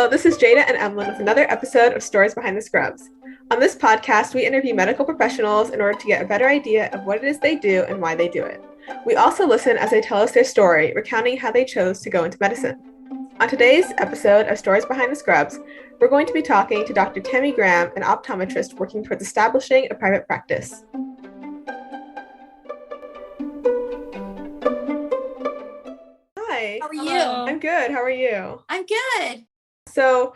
Hello, this is Jada and Emlyn with another episode of Stories Behind the Scrubs. On this podcast, we interview medical professionals in order to get a better idea of what it is they do and why they do it. We also listen as they tell us their story, recounting how they chose to go into medicine. On today's episode of Stories Behind the Scrubs, we're going to be talking to Dr. Tammi Graham, an optometrist working towards establishing a private practice. Hi. How are you? Hello. I'm good. How are you? I'm good. So,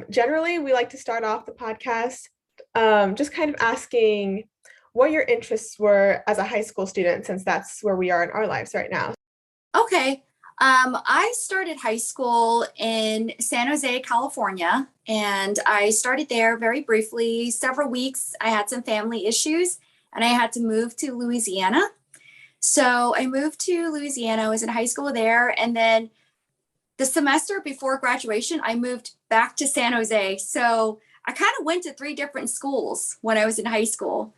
generally, we like to start off the podcast just kind of asking what your interests were as a high school student, since that's where we are in our lives right now. Okay. I started high school in San Jose, California, and I started there very briefly, several weeks. I had some family issues and I had to move to Louisiana. So I moved to Louisiana. I was in high school there. And then the semester before graduation, I moved back to San Jose. So I kind of went to 3 different schools when I was in high school.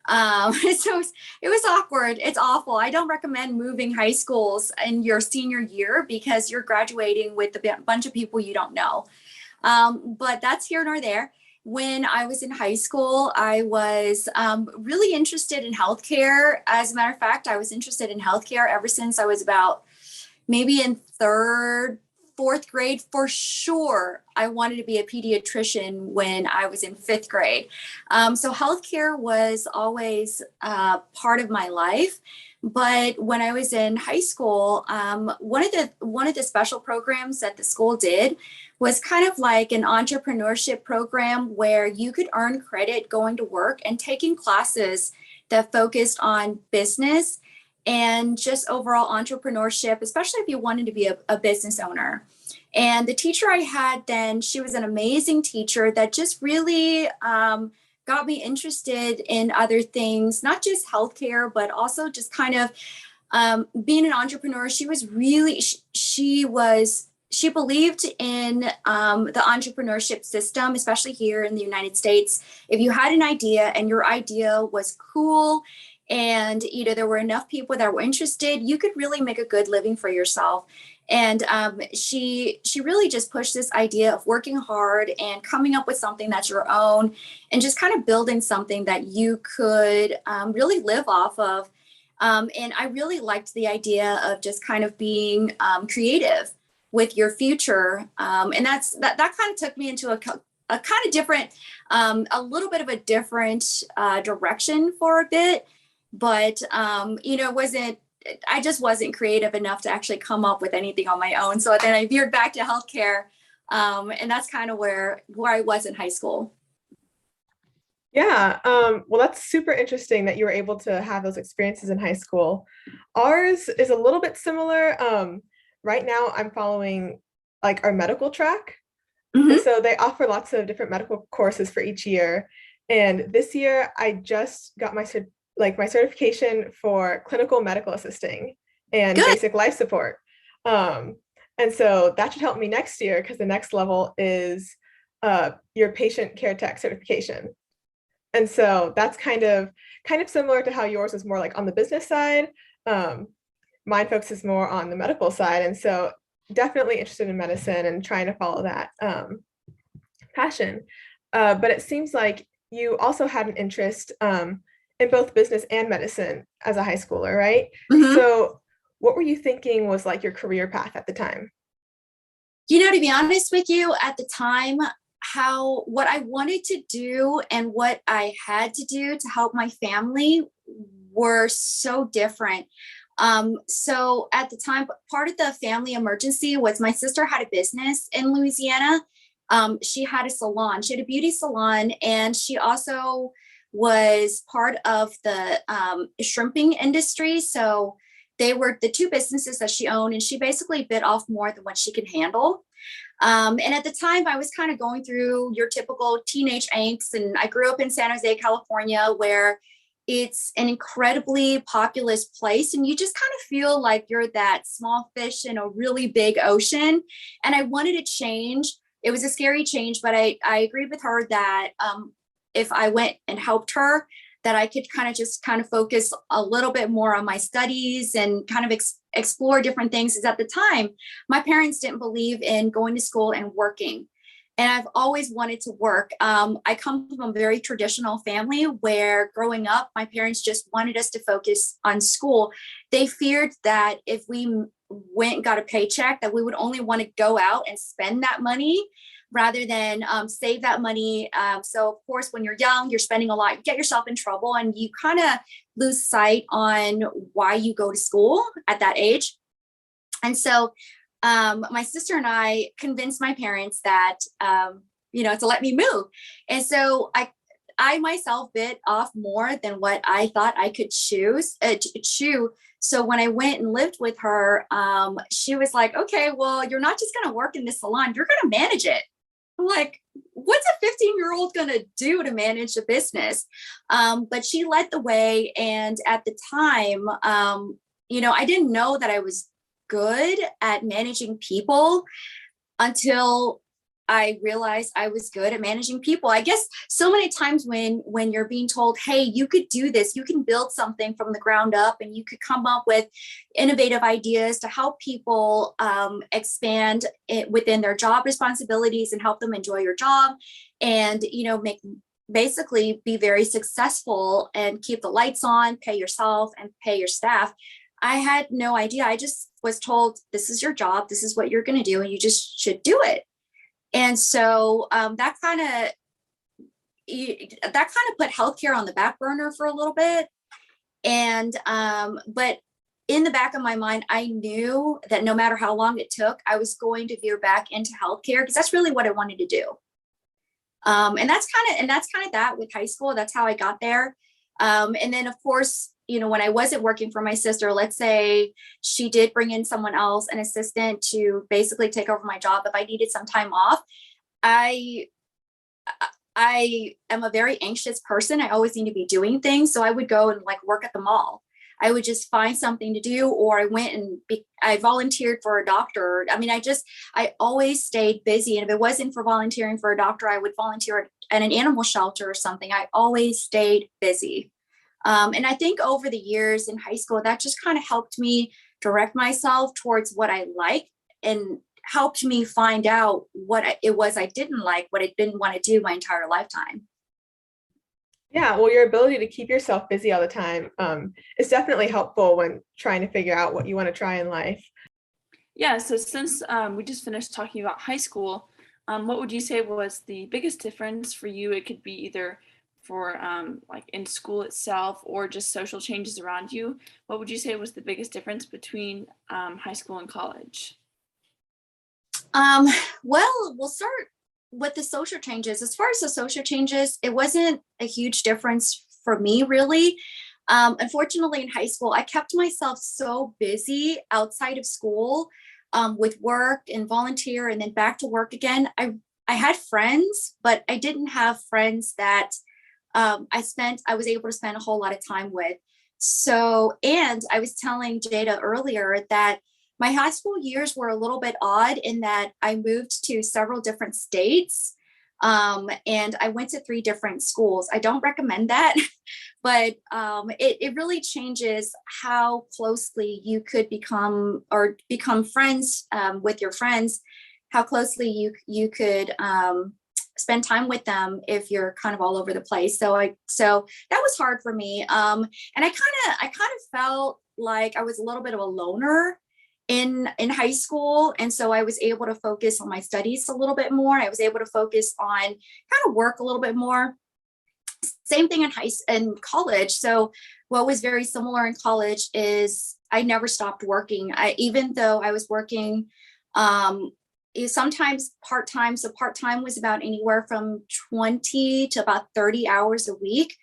So it was awkward. It's awful. I don't recommend moving high schools in your senior year because you're graduating with a bunch of people you don't know. But that's here nor there. When I was in high school, I was really interested in healthcare. As a matter of fact, I was interested in healthcare ever since I was about maybe in 3rd, 4th grade. For sure, I wanted to be a pediatrician when I was in 5th grade. So healthcare was always part of my life. But when I was in high school, one of the special programs that the school did was kind of like an entrepreneurship program where you could earn credit going to work and taking classes that focused on business and just overall entrepreneurship, especially if you wanted to be a business owner. And the teacher I had then, she was an amazing teacher that just really got me interested in other things, not just healthcare, but also just kind of being an entrepreneur. She was really, she believed in the entrepreneurship system, especially here in the United States. If you had an idea and your idea was cool and there were enough people that were interested, you could really make a good living for yourself. And she really just pushed this idea of working hard and coming up with something that's your own and just kind of building something that you could really live off of. And I really liked the idea of just kind of being creative with your future. And that kind of took me into a kind of different, a little bit of a different direction for a bit. But, I just wasn't creative enough to actually come up with anything on my own. So then I veered back to healthcare. And that's kind of where I was in high school. Yeah, well, that's super interesting that you were able to have those experiences in high school. Ours is a little bit similar. Right now, I'm following like our medical track. Mm-hmm. And so they offer lots of different medical courses for each year. And this year, I just got my certification for clinical medical assisting and Good. basic life support. And so that should help me next year because the next level is your patient care tech certification. And so that's kind of similar to how yours is more like on the business side. Mine focuses more on the medical side. And so definitely interested in medicine and trying to follow that passion. But it seems like you also had an interest in both business and medicine as a high schooler, right? Mm-hmm. So what were you thinking was like your career path at the time? To be honest with you, at the time, what I wanted to do and what I had to do to help my family were so different. So at the time, part of the family emergency was my sister had a business in Louisiana. She had a salon. She had a beauty salon, and she also was part of the shrimping industry. So they were the 2 businesses that she owned, and she basically bit off more than what she could handle. And at the time, I was kind of going through your typical teenage angst, and I grew up in San Jose, California, where it's an incredibly populous place, and you just kind of feel like you're that small fish in a really big ocean. And I wanted to change. It was a scary change, but I agreed with her that if I went and helped her, that I could kind of focus a little bit more on my studies and kind of explore different things, is at the time, my parents didn't believe in going to school and working. And I've always wanted to work. I come from a very traditional family where growing up, my parents just wanted us to focus on school. They feared that if we went and got a paycheck, that we would only want to go out and spend that money rather than save that money. So of course, when you're young, you're spending a lot, you get yourself in trouble, and you kind of lose sight on why you go to school at that age. And so my sister and I convinced my parents that, to let me move. And so I myself bit off more than what I thought I could chew. So when I went and lived with her, she was like, okay, well, you're not just going to work in this salon, you're going to manage it. I'm like, what's a 15-year-old going to do to manage a business? But she led the way. And at the time, I didn't know that I was good at managing people until I realized I was good at managing people. I guess so many times when you're being told, hey, you could do this, you can build something from the ground up, and you could come up with innovative ideas to help people expand it within their job responsibilities and help them enjoy your job, and basically be very successful and keep the lights on, pay yourself and pay your staff. I had no idea. I just was told, this is your job, this is what you're going to do, and you just should do it. And so that kind of put healthcare on the back burner for a little bit. And but in the back of my mind, I knew that no matter how long it took, I was going to veer back into healthcare, because that's really what I wanted to do. And that's kind of that with high school. That's how I got there. And then of course, when I wasn't working for my sister, let's say she did bring in someone else, an assistant, to basically take over my job. If I needed some time off, I am a very anxious person. I always need to be doing things. So I would go and work at the mall. I would just find something to do, or I went and I volunteered for a doctor. I mean, I always stayed busy. And if it wasn't for volunteering for a doctor, I would volunteer at an animal shelter or something. I always stayed busy. And I think over the years in high school, that just kind of helped me direct myself towards what I like, and helped me find out what it was I didn't like, what I didn't want to do my entire lifetime. Yeah, well, your ability to keep yourself busy all the time is definitely helpful when trying to figure out what you want to try in life. Yeah, so since we just finished talking about high school, what would you say was the biggest difference for you? It could be either for in school itself or just social changes around you. What would you say was the biggest difference between high school and college? Well, we'll start with the social changes. As far as the social changes, it wasn't a huge difference for me, really. Unfortunately, in high school, I kept myself so busy outside of school with work and volunteer, and then back to work again. I had friends, but I didn't have friends that I was able to spend a whole lot of time with. So, and I was telling Jada earlier that my high school years were a little bit odd in that I moved to several different states, and I went to 3 different schools. I don't recommend that, but it really changes how closely you could become friends with your friends, how closely you could spend time with them if you're kind of all over the place. So that was hard for me. And I kind of felt like I was a little bit of a loner in high school. And so I was able to focus on my studies a little bit more. I was able to focus on kind of work a little bit more. Same thing in college. So what was very similar in college is I never stopped working. Even though I was working sometimes part-time. So part-time was about anywhere from 20 to about 30 hours a week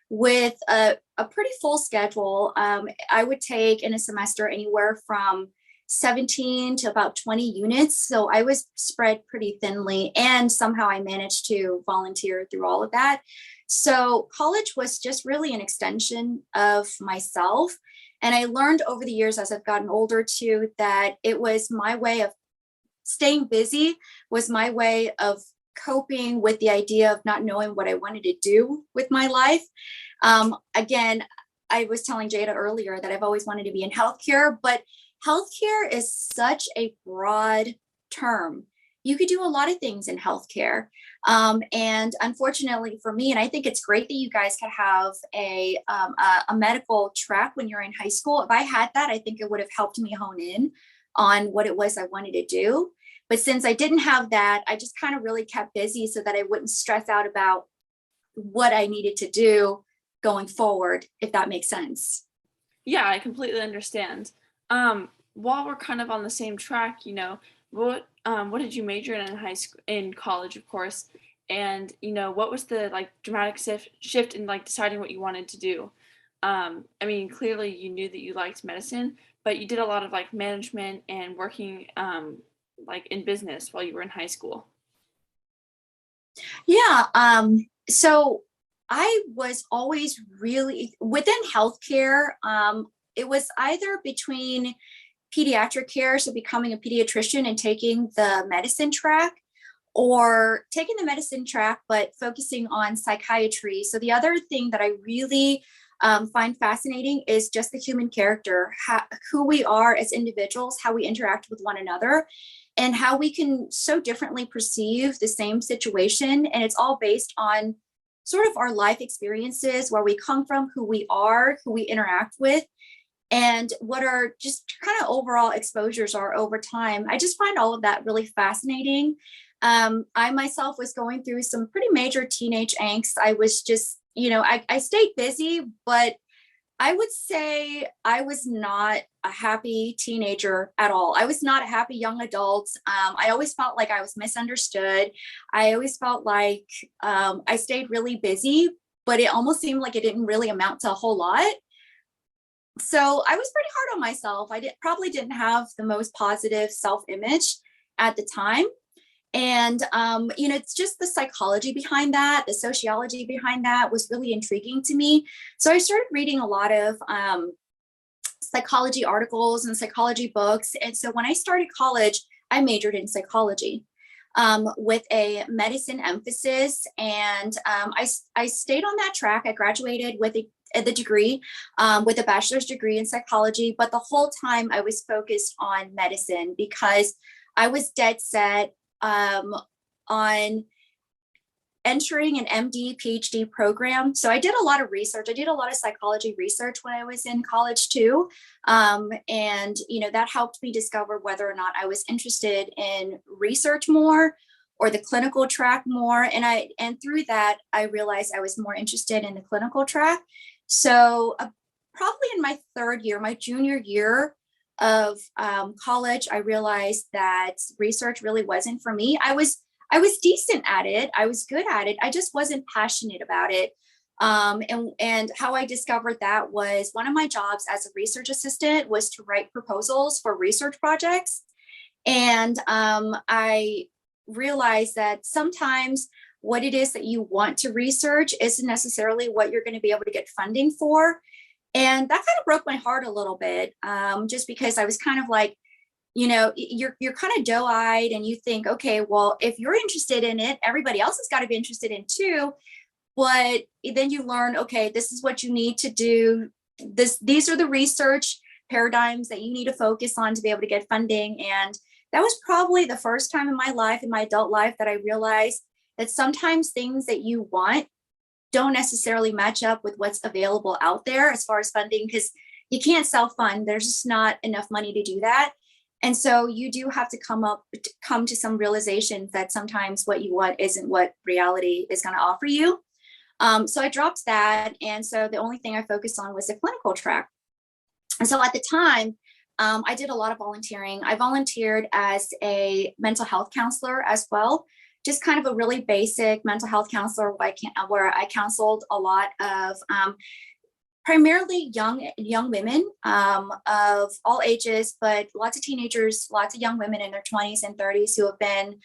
with a pretty full schedule. I would take in a semester anywhere from 17 to about 20 units. So I was spread pretty thinly, and somehow I managed to volunteer through all of that. So college was just really an extension of myself. And I learned over the years as I've gotten older too, that it was my way of staying busy, was my way of coping with the idea of not knowing what I wanted to do with my life. Again, I was telling Jada earlier that I've always wanted to be in healthcare, but healthcare is such a broad term. You could do a lot of things in healthcare. And unfortunately for me, and I think it's great that you guys could have a medical track when you're in high school. If I had that, I think it would have helped me hone in on what it was I wanted to do. But since I didn't have that, I just kind of really kept busy so that I wouldn't stress out about what I needed to do going forward, if that makes sense. Yeah, I completely understand. While we're kind of on the same track, what did you major in high school, in college, of course, and what was the like dramatic shift in like deciding what you wanted to do? I mean, clearly you knew that you liked medicine, but you did a lot of like management and working like in business while you were in high school. Yeah. So I was always really within healthcare. It was either between pediatric care, so becoming a pediatrician and taking the medicine track, or taking the medicine track, but focusing on psychiatry. So the other thing that I really find fascinating is just the human character, who we are as individuals, how we interact with one another, and how we can so differently perceive the same situation. And it's all based on sort of our life experiences, where we come from, who we are, who we interact with, and what our just kind of overall exposures are over time. I just find all of that really fascinating. I myself was going through some pretty major teenage angst. I was just, I stayed busy, but I would say I was not a happy teenager at all. I was not a happy young adult. I always felt like I was misunderstood. I always felt like I stayed really busy, but it almost seemed like it didn't really amount to a whole lot. So I was pretty hard on myself. Probably didn't have the most positive self-image at the time. And, it's just the psychology behind that, the sociology behind that was really intriguing to me. So I started reading a lot of psychology articles and psychology books. And so when I started college, I majored in psychology with a medicine emphasis. And I stayed on that track. I graduated with the degree, with a bachelor's degree in psychology. But the whole time I was focused on medicine because I was dead set on entering an MD, PhD program. So I did a lot of research. I did a lot of psychology research when I was in college too. And, that helped me discover whether or not I was interested in research more or the clinical track more. And through that, I realized I was more interested in the clinical track. So probably in my third year, my junior year of college, I realized that research really wasn't for me. I was decent at it. I was good at it. I just wasn't passionate about it. And how I discovered that was one of my jobs as a research assistant was to write proposals for research projects. And I realized that sometimes what it is that you want to research isn't necessarily what you're going to be able to get funding for. And that kind of broke my heart a little bit, just because I was kind of like, you're kind of doe-eyed and you think, okay, well, if you're interested in it, everybody else has got to be interested in too. But then you learn, okay, this is what you need to do. These are the research paradigms that you need to focus on to be able to get funding. And that was probably the first time in my life, in my adult life, that I realized that sometimes things that you want don't necessarily match up with what's available out there as far as funding, because you can't self-fund. There's just not enough money to do that. And so you do have to come to some realizations that sometimes what you want isn't what reality is going to offer you. So I dropped that. And so the only thing I focused on was the clinical track. And so at the time, I did a lot of volunteering. I volunteered as a mental health counselor as well, just kind of a really basic mental health counselor where I counseled a lot of primarily young women of all ages, but lots of teenagers, lots of young women in their 20s and 30s who have been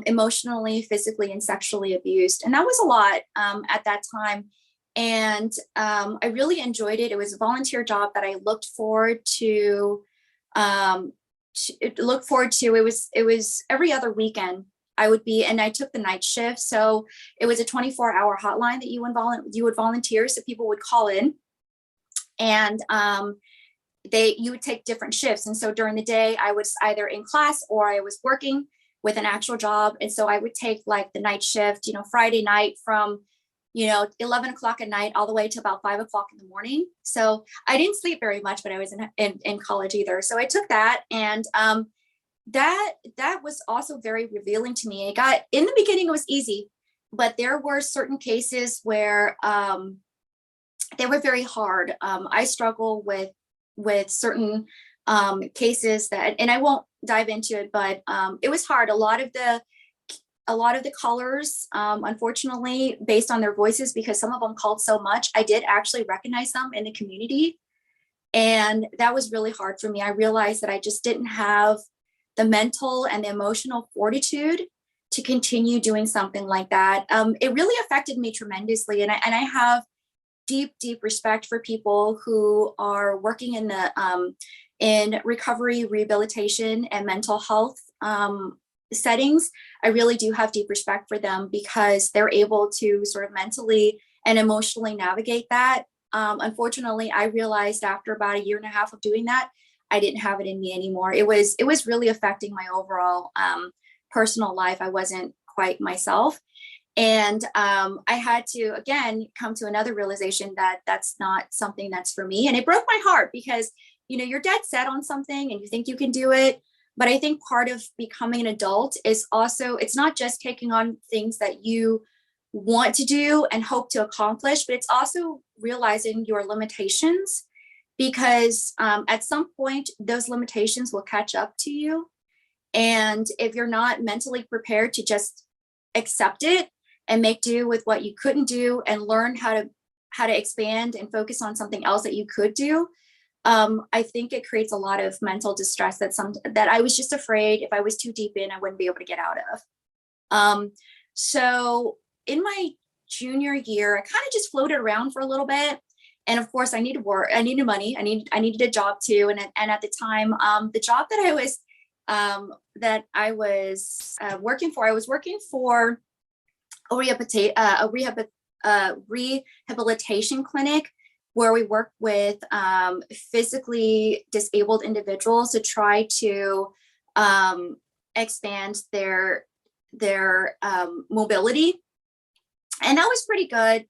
emotionally, physically, and sexually abused. And that was a lot at that time. And I really enjoyed it. It was a volunteer job that I looked forward to. It was every other weekend I would be, and I took the night shift. So it was a 24-hour hotline that you would volunteer. So people would call in. And you would take different shifts. And so during the day, I was either in class or I was working with an actual job. And so I would take like the night shift, Friday night from, 11 o'clock at night all the way to about 5 o'clock in the morning. So I didn't sleep very much, but I was in college either. So I took that, and that was also very revealing to me. In the beginning, it was easy, but there were certain cases where they were very hard. I struggle with certain cases and I won't dive into it, but it was hard. A lot of the callers, unfortunately, based on their voices, because some of them called so much, I did actually recognize them in the community. And that was really hard for me. I realized that I just didn't have the mental and the emotional fortitude to continue doing something like that. It really affected me tremendously. And I have deep respect for people who are working in recovery, rehabilitation, and mental health settings. I really do have deep respect for them because they're able to sort of mentally and emotionally navigate that. Unfortunately, I realized after about a year and a half of doing that, I didn't have it in me anymore. It was really affecting my overall personal life. I wasn't quite myself. And I had to, again, come to another realization that that's not something that's for me. And it broke my heart because, you're dead set on something and you think you can do it. But I think part of becoming an adult is also, it's not just taking on things that you want to do and hope to accomplish, but it's also realizing your limitations, because at some point, those limitations will catch up to you. And if you're not mentally prepared to just accept it and make do with what you couldn't do and learn how to expand and focus on something else that you could do, I think it creates a lot of mental distress that I was just afraid if I was too deep in, I wouldn't be able to get out of. So in my junior year, I kind of just floated around for a little bit. And of course I needed work, I needed money, I needed a job too. And at the time, the job that I was working for, I was working for a rehabilitation clinic where we work with physically disabled individuals to try to expand their mobility. And that was pretty good.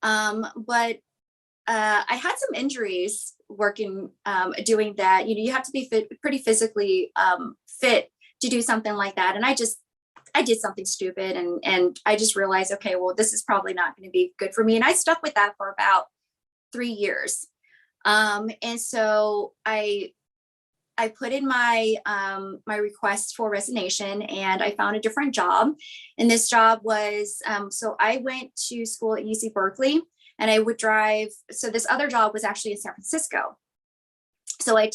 But I had some injuries working, doing that. You have to be pretty physically fit to do something like that. And I did something stupid and I just realized, okay, well, this is probably not going to be good for me. And I stuck with that for about 3 years. And so I put in my request for resignation and I found a different job. And this job was, so I went to school at UC Berkeley and I would drive. So this other job was actually in San Francisco. So I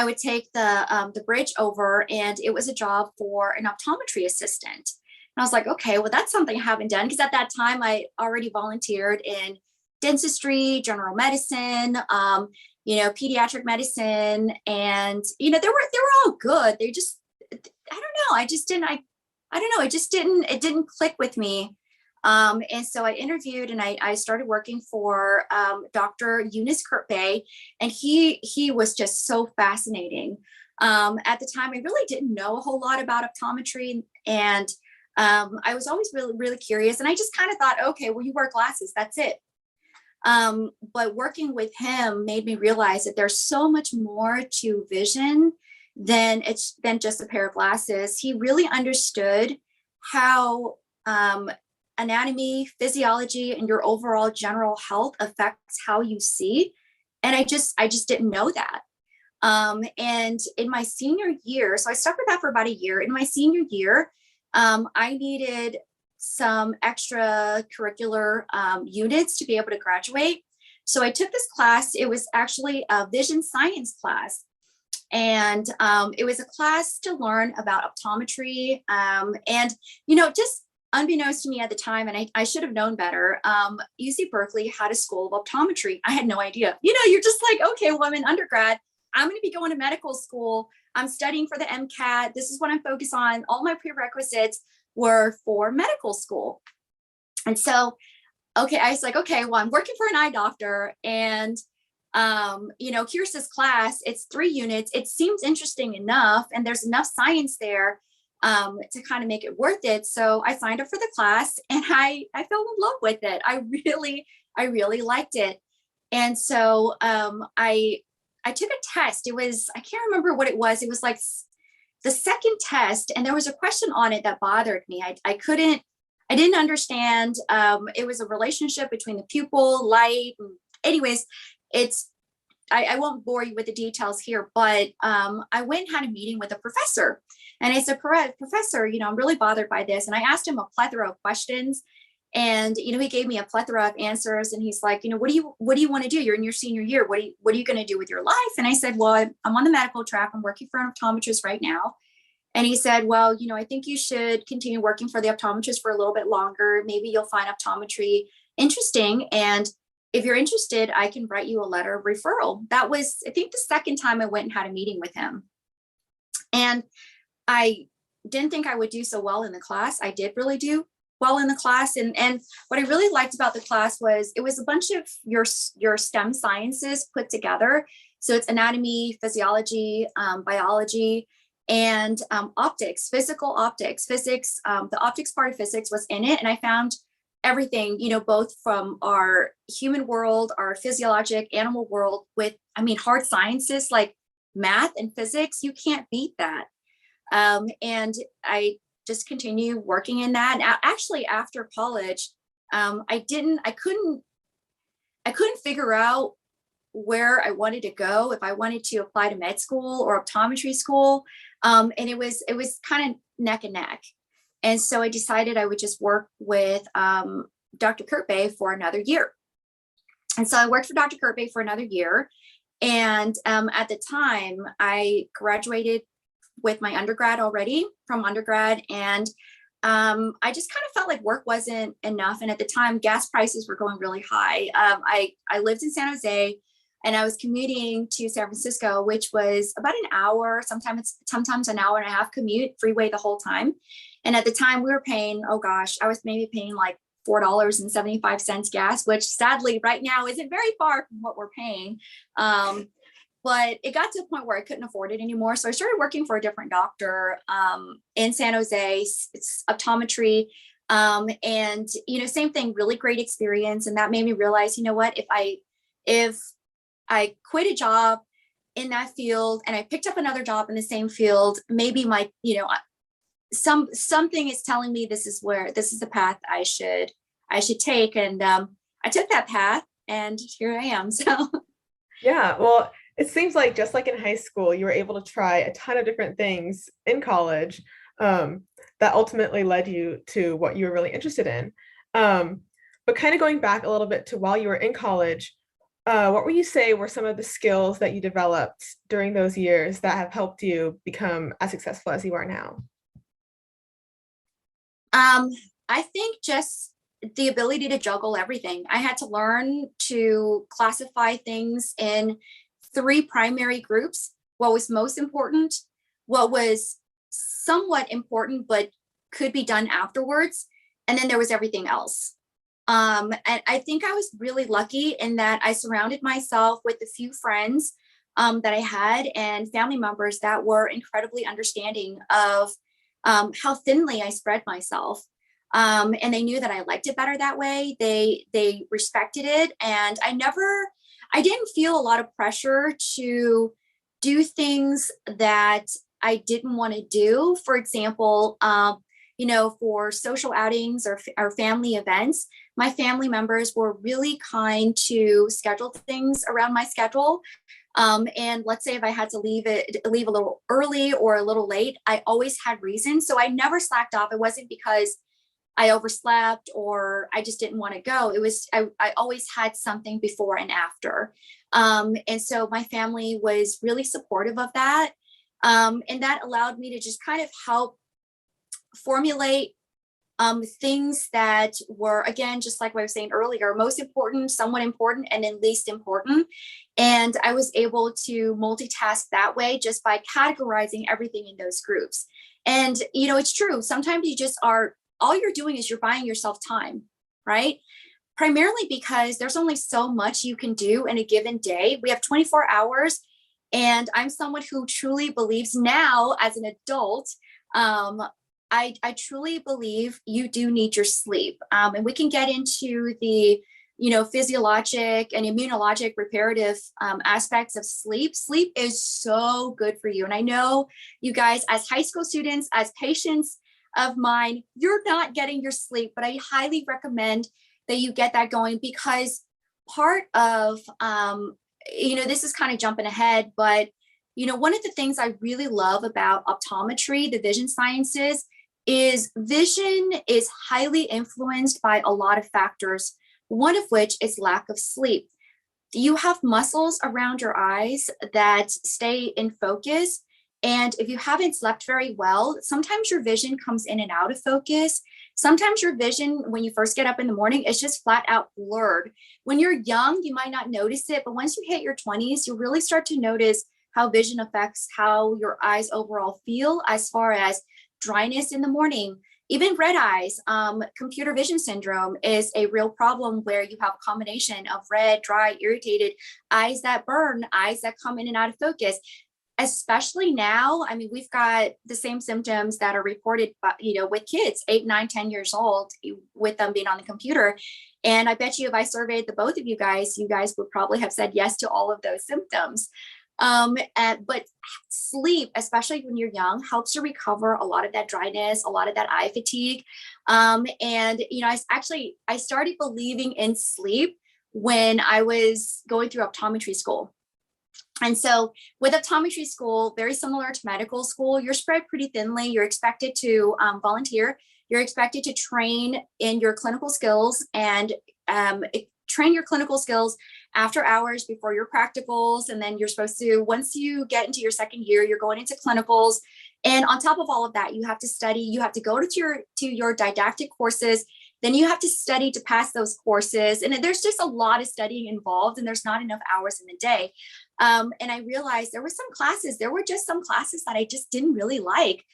would take the bridge over, and it was a job for an optometry assistant. And I was like, okay, well, that's something I haven't done, because at that time I already volunteered in dentistry, general medicine, pediatric medicine, and they were all good. They just, I don't know, it didn't click with me. And so I interviewed and I started working for Dr. Eunice Kirkbay, and he was just so fascinating. At the time, I really didn't know a whole lot about optometry, and I was always really, really curious. And I just kind of thought, okay, well, you wear glasses, that's it. But working with him made me realize that there's so much more to vision than just a pair of glasses. He really understood how anatomy, physiology, and your overall general health affects how you see. And I just didn't know that. And in my senior year, so I stuck with that for about a year. In my senior year, I needed some extracurricular units to be able to graduate. So I took this class. It was actually a vision science class. And it was a class to learn about optometry. And, just unbeknownst to me at the time, and I should have known better, UC Berkeley had a school of optometry. I had no idea. You're just like, okay, well, I'm an undergrad. I'm going to be going to medical school. I'm studying for the MCAT. This is what I'm focused on. All my prerequisites were for medical school. And so, okay, I was like, okay, well, I'm working for an eye doctor, and Here's this class, it's 3 units. It seems interesting enough, and there's enough science there to kind of make it worth it. So I signed up for the class and I fell in love with it. I really liked it. And so I took a test. It was, I can't remember what it was. It was like the second test, and there was a question on it that bothered me. I didn't understand. It was a relationship between the pupil, light. Anyways, I won't bore you with the details here, but I went and had a meeting with a professor, and I said, Professor, I'm really bothered by this. And I asked him a plethora of questions, and he gave me a plethora of answers. And he's like, what do you want to do? You're in your senior year. What are you going to do with your life? And I said, well, I'm on the medical track. I'm working for an optometrist right now. And he said, well, I think you should continue working for the optometrist for a little bit longer. Maybe you'll find optometry interesting. And if you're interested, I can write you a letter of referral. That was, I think, the second time I went and had a meeting with him. And I didn't think I would do so well in the class. I did really do well in the class. And what I really liked about the class was it was a bunch of your STEM sciences put together. So it's anatomy, physiology, biology, and optics, physical optics, physics. The optics part of physics was in it. And I found everything, both from our human world, our physiologic animal world with, hard sciences like math and physics. You can't beat that. And I just continue working in that. And actually, after college, I couldn't figure out where I wanted to go, if I wanted to apply to med school or optometry school. And it was kind of neck and neck. And so I decided I would just work with Dr. Kurt Bay for another year. And so I worked for Dr. Kurt Bay for another year. And at the time, I graduated with my undergrad already from undergrad. And I just kind of felt like work wasn't enough. And at the time, gas prices were going really high. I lived in San Jose, and I was commuting to San Francisco, which was about an hour, sometimes an hour and a half commute, freeway the whole time. And at the time we were paying, I was maybe paying like $4.75 gas, which sadly right now isn't very far from what we're paying. But it got to a point where I couldn't afford it anymore. So I started working for a different doctor in San Jose. It's optometry. And, same thing, really great experience. And that made me realize, what, if I quit a job in that field and I picked up another job in the same field, maybe my, something is telling me this is the path I should take. And I took that path, and here I am. So yeah, well, it seems like just like in high school, you were able to try a ton of different things in college that ultimately led you to what you were really interested in. But kind of going back a little bit to while you were in college, what would you say were some of the skills that you developed during those years that have helped you become as successful as you are now? I think just the ability to juggle everything. I had to learn to classify things in 3 primary groups: what was most important, what was somewhat important but could be done afterwards, and then there was everything else. And I think I was really lucky in that I surrounded myself with a few friends that I had, and family members that were incredibly understanding of how thinly I spread myself. And they knew that I liked it better that way. They respected it. And I didn't feel a lot of pressure to do things that I didn't want to do. For example, for social outings or family events, my family members were really kind to schedule things around my schedule. And let's say if I had to leave a little early or a little late, I always had reasons. So I never slacked off. It wasn't because I overslept or I just didn't want to go. It was, I always had something before and after. And so my family was really supportive of that. And that allowed me to just kind of help formulate things that were, again, just like what I was saying earlier, most important, somewhat important, and then least important. And I was able to multitask that way just by categorizing everything in those groups. And, it's true. Sometimes all you're doing is you're buying yourself time, right? primarily because there's only so much you can do in a given day. We have 24 hours. And I'm someone who truly believes now as an adult, I truly believe you do need your sleep. And we can get into the, physiologic and immunologic reparative aspects of sleep. Sleep is so good for you. And I know you guys as high school students, as patients of mine, you're not getting your sleep, but I highly recommend that you get that going, because part of, this is kind of jumping ahead, but one of the things I really love about optometry, the vision sciences, is vision is highly influenced by a lot of factors, one of which is lack of sleep. You have muscles around your eyes that stay in focus. And if you haven't slept very well, sometimes your vision comes in and out of focus. Sometimes your vision, when you first get up in the morning, is just flat out blurred. When you're young, you might not notice it, but once you hit your 20s, you'll really start to notice how vision affects how your eyes overall feel, as far as dryness in the morning, even red eyes. Computer vision syndrome is a real problem where you have a combination of red, dry, irritated eyes that burn, eyes that come in and out of focus. Especially now, I mean, we've got the same symptoms that are reported, with kids 8, 9, 10 years old, with them being on the computer. And I bet you if I surveyed the both of you guys would probably have said yes to all of those symptoms. But sleep, especially when you're young, helps to recover a lot of that dryness, a lot of that eye fatigue. I started believing in sleep when I was going through optometry school. And so with optometry school, very similar to medical school, you're spread pretty thinly. You're expected to volunteer. You're expected to train in your clinical skills and train your clinical skills after hours before your practicals. And then you're supposed to, once you get into your second year, you're going into clinicals. And on top of all of that, you have to study, you have to go to your didactic courses. Then you have to study to pass those courses. And there's just a lot of studying involved, and there's not enough hours in the day. And I realized there were just some classes that I just didn't really like,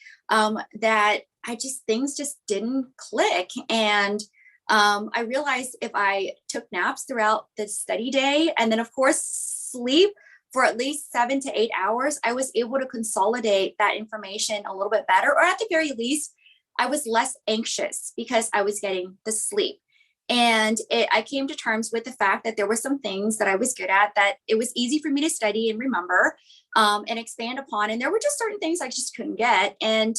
things just didn't click. And I realized if I took naps throughout the study day, and then of course sleep for at least 7 to 8 hours, I was able to consolidate that information a little bit better, or at the very least, I was less anxious because I was getting the sleep. And I came to terms with the fact that there were some things that I was good at, that it was easy for me to study and remember and expand upon. And there were just certain things I just couldn't get. And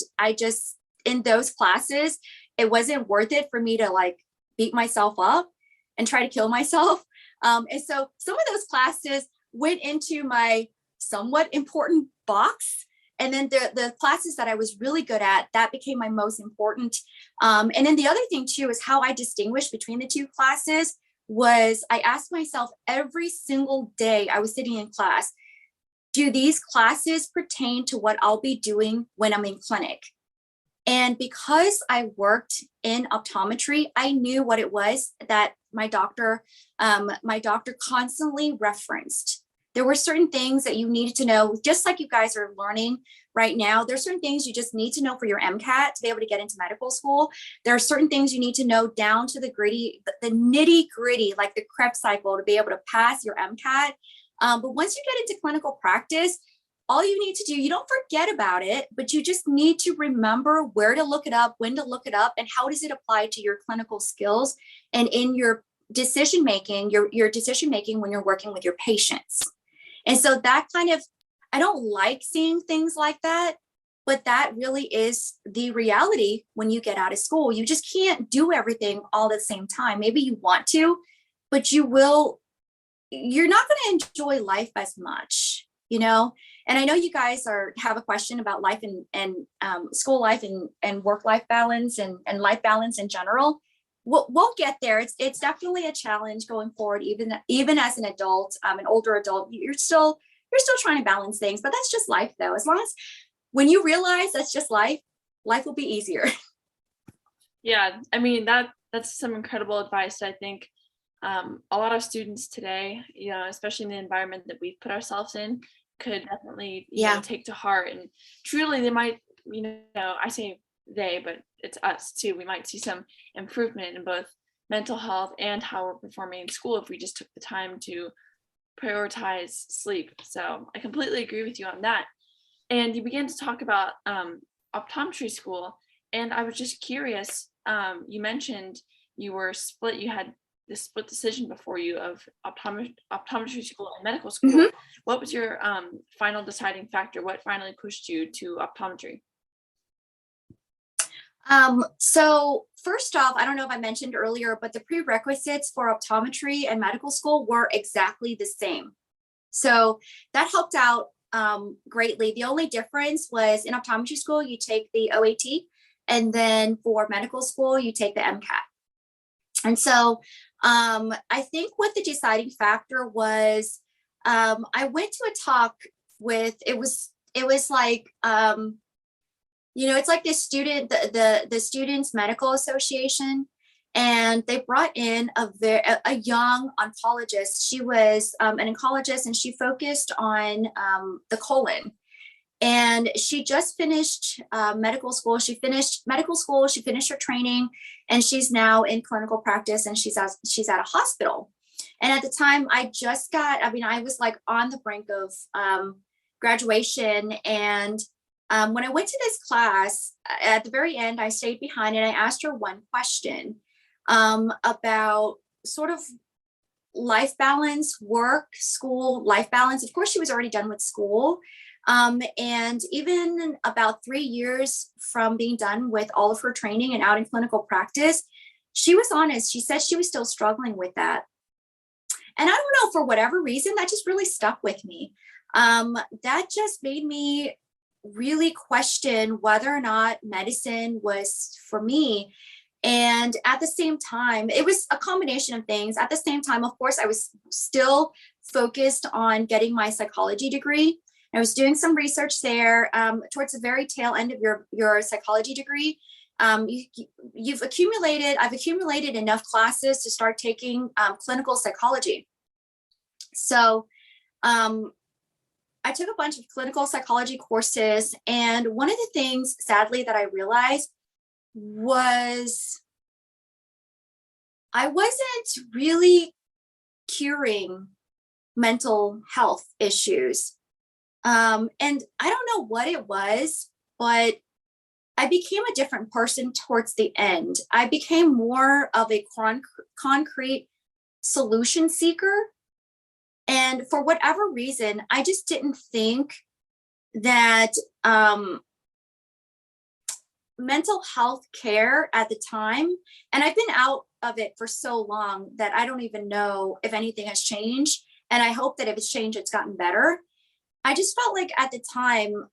in those classes, it wasn't worth it for me to beat myself up and try to kill myself. And so some of those classes went into my somewhat important box. And then the classes that I was really good at, that became my most important. And then the other thing too, is how I distinguish between the two classes was I asked myself every single day I was sitting in class, do these classes pertain to what I'll be doing when I'm in clinic? And because I worked in optometry, I knew what it was that my doctor constantly referenced. There were certain things that you needed to know, just like you guys are learning right now. There's certain things you just need to know for your MCAT to be able to get into medical school. There are certain things you need to know down to the nitty gritty, like the Krebs cycle, to be able to pass your MCAT. But once you get into clinical practice, all you need to do, you don't forget about it, but you just need to remember where to look it up, when to look it up, and how does it apply to your clinical skills and in your decision making, your decision making when you're working with your patients. And so that I don't like seeing things like that, but that really is the reality when you get out of school. You just can't do everything all at the same time. Maybe you want to, but you're not going to enjoy life as much, And I know you guys have a question about life and school life and work-life balance and life balance in general. We'll get there. It's definitely a challenge going forward, even as an adult, an older adult. You're still trying to balance things, but that's just life, though. As long as when you realize that's just life will be easier. Yeah, I mean that's some incredible advice. I think a lot of students today, especially in the environment that we've put ourselves in, could definitely take to heart, and truly they might, I say they, but it's us too. We might see some improvement in both, mental health and how we're performing in school if we just took the time to prioritize sleep. So I completely agree with you on that. And you began to talk about optometry school, and I was just curious. You mentioned you were split. You had this split decision before you of optometry school and medical school. Mhm. What was your final deciding factor? What finally pushed you to optometry? So first off, I don't know if I mentioned earlier, but the prerequisites for optometry and medical school were exactly the same. So that helped out greatly. The only difference was in optometry school, you take the OAT, and then for medical school, you take the MCAT. And so I think what the deciding factor was, I went to a talk with, it was like, it's like this the Students Medical Association, and they brought in a young oncologist. She was an oncologist, and she focused on the colon. And she just finished medical school. She finished medical school. She finished her training, and she's now in clinical practice. And she's at a hospital. And at the time, I was like on the brink of graduation, and when I went to this class, at the very end, I stayed behind and I asked her one question about sort of life balance, work, school, life balance. Of course, she was already done with school. And even about 3 years from being done with all of her training and out in clinical practice, she was honest. She said she was still struggling with that. And I don't know, for whatever reason, that just really stuck with me. That just made me really question whether or not medicine was for me. And at the same time, it was a combination of things. At the same time, of course, I was still focused on getting my psychology degree. I was doing some research there towards the very tail end of your psychology degree. I've accumulated enough classes to start taking clinical psychology. So I took a bunch of clinical psychology courses. And one of the things, sadly, that I realized was I wasn't really curing mental health issues. And I don't know what it was, but I became a different person towards the end. I became more of a concrete solution seeker. And for whatever reason, I just didn't think that mental health care at the time, and I've been out of it for so long that I don't even know if anything has changed. And I hope that if it's changed, it's gotten better. I just felt like at the time,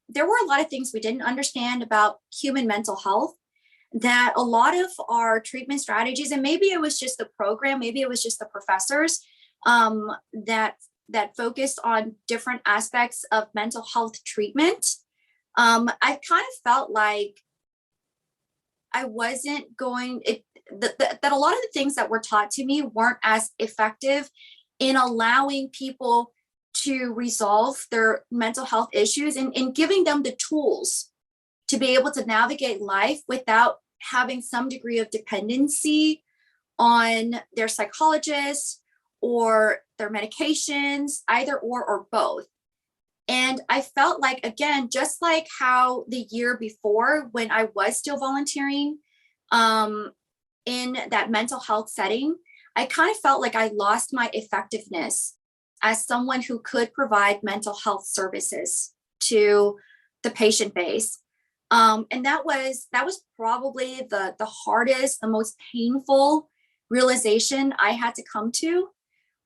there were a lot of things we didn't understand about human mental health, that a lot of our treatment strategies, and maybe it was just the program, maybe it was just the professors, that focused on different aspects of mental health treatment. I kind of felt like I wasn't that a lot of the things that were taught to me weren't as effective in allowing people to resolve their mental health issues, and in giving them the tools to be able to navigate life without having some degree of dependency on their psychologist or their medications, either or both. And I felt like, again, just like how the year before, when I was still volunteering in that mental health setting, I kind of felt like I lost my effectiveness as someone who could provide mental health services to the patient base. And that was probably the hardest, the most painful realization I had to come to.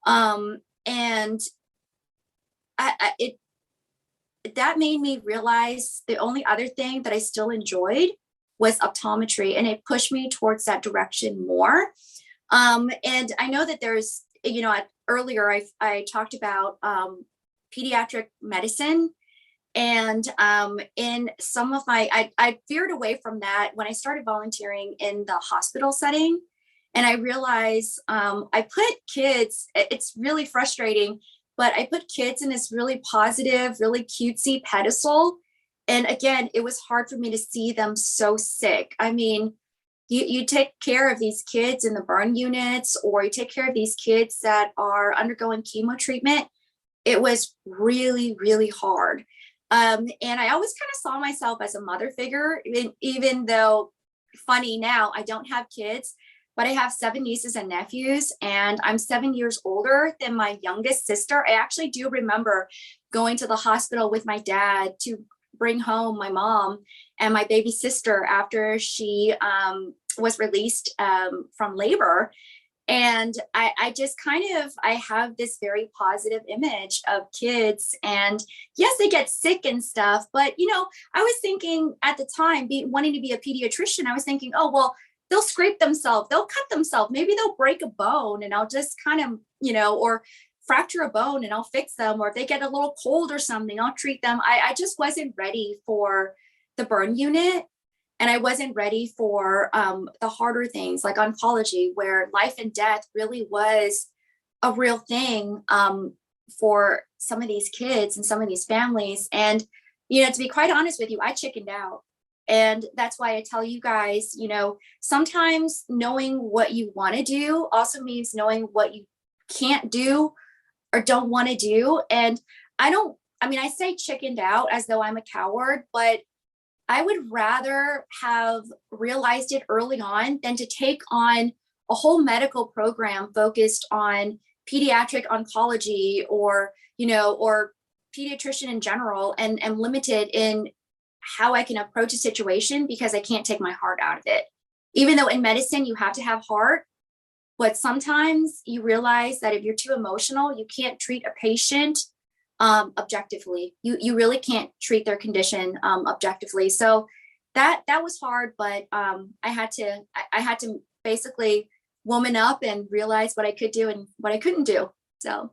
And that made me realize the only other thing that I still enjoyed was optometry, and it pushed me towards that direction more. And I know that there's, earlier I talked about pediatric medicine, and in some of I veered away from that when I started volunteering in the hospital setting. And I realized I put kids, it's really frustrating, but I put kids in this really positive, really cutesy pedestal. And again, it was hard for me to see them so sick. I mean, you take care of these kids in the burn units, or you take care of these kids that are undergoing chemo treatment. It was really, really hard. And I always kind of saw myself as a mother figure, even though, funny now, I don't have kids, but I have 7 nieces and nephews, and I'm 7 years older than my youngest sister. I actually do remember going to the hospital with my dad to bring home my mom and my baby sister after she was released from labor. And I just I have this very positive image of kids, and yes, they get sick and stuff, but I was thinking at the time, wanting to be a pediatrician, I was thinking, oh, well, they'll scrape themselves, they'll cut themselves, maybe they'll break a bone and I'll just or fracture a bone and I'll fix them, or if they get a little cold or something, I'll treat them. I just wasn't ready for the burn unit. And I wasn't ready for the harder things like oncology, where life and death really was a real thing for some of these kids and some of these families. And, to be quite honest with you, I chickened out. And that's why I tell you guys, sometimes knowing what you want to do also means knowing what you can't do or don't want to do. And I say chickened out as though I'm a coward, but I would rather have realized it early on than to take on a whole medical program focused on pediatric oncology or pediatrician in general, and limited in how I can approach a situation because I can't take my heart out of it. Even though in medicine you have to have heart, but sometimes you realize that if you're too emotional, you can't treat a patient objectively. You really can't treat their condition objectively. So that was hard, but I had to basically woman up and realize what I could do and what I couldn't do. So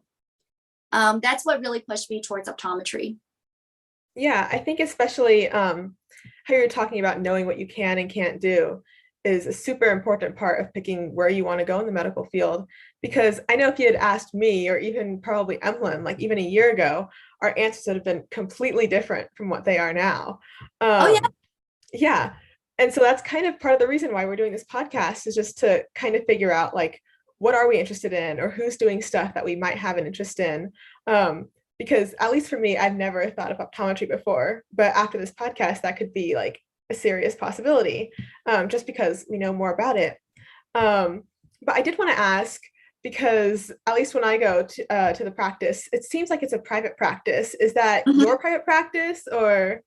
that's what really pushed me towards optometry. Yeah, I think especially how you're talking about knowing what you can and can't do is a super important part of picking where you want to go in the medical field. Because I know if you had asked me, or even probably Emlyn, like even a year ago, our answers would have been completely different from what they are now. Oh yeah. Yeah. And so that's kind of part of the reason why we're doing this podcast, is just to kind of figure out like, what are we interested in, or who's doing stuff that we might have an interest in. Because at least for me, I've never thought of optometry before, but after this podcast, that could be like a serious possibility, just because we know more about it. But I did want to ask, because at least when I go to the practice, it seems like it's a private practice. Is that your private practice, or?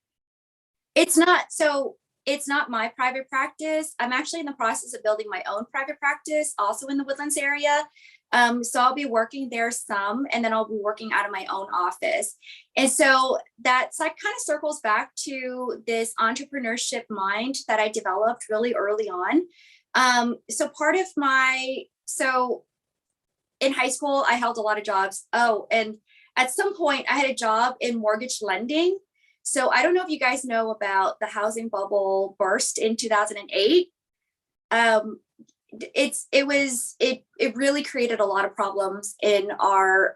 It's not. So it's not my private practice. I'm actually in the process of building my own private practice, also in the Woodlands area. So I'll be working there some, and then I'll be working out of my own office. And so that's like kind of circles back to this entrepreneurship mind that I developed really early on. So in high school, I held a lot of jobs. Oh, and at some point I had a job in mortgage lending. So I don't know if you guys know about the housing bubble burst in 2008. It really created a lot of problems in our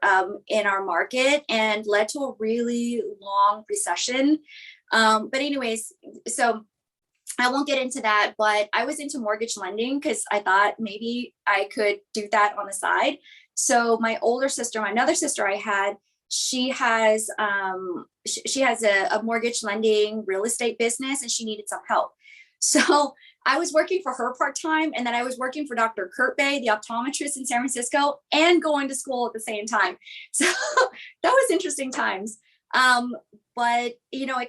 market and led to a really long recession. But anyways, so I won't get into that, but I was into mortgage lending because I thought maybe I could do that on the side. So my older sister, another sister I had, she has a mortgage lending real estate business, and she needed some help. So I was working for her part-time, and then I was working for Dr. Kurt Bay, the optometrist in San Francisco, and going to school at the same time. So that was interesting times. But I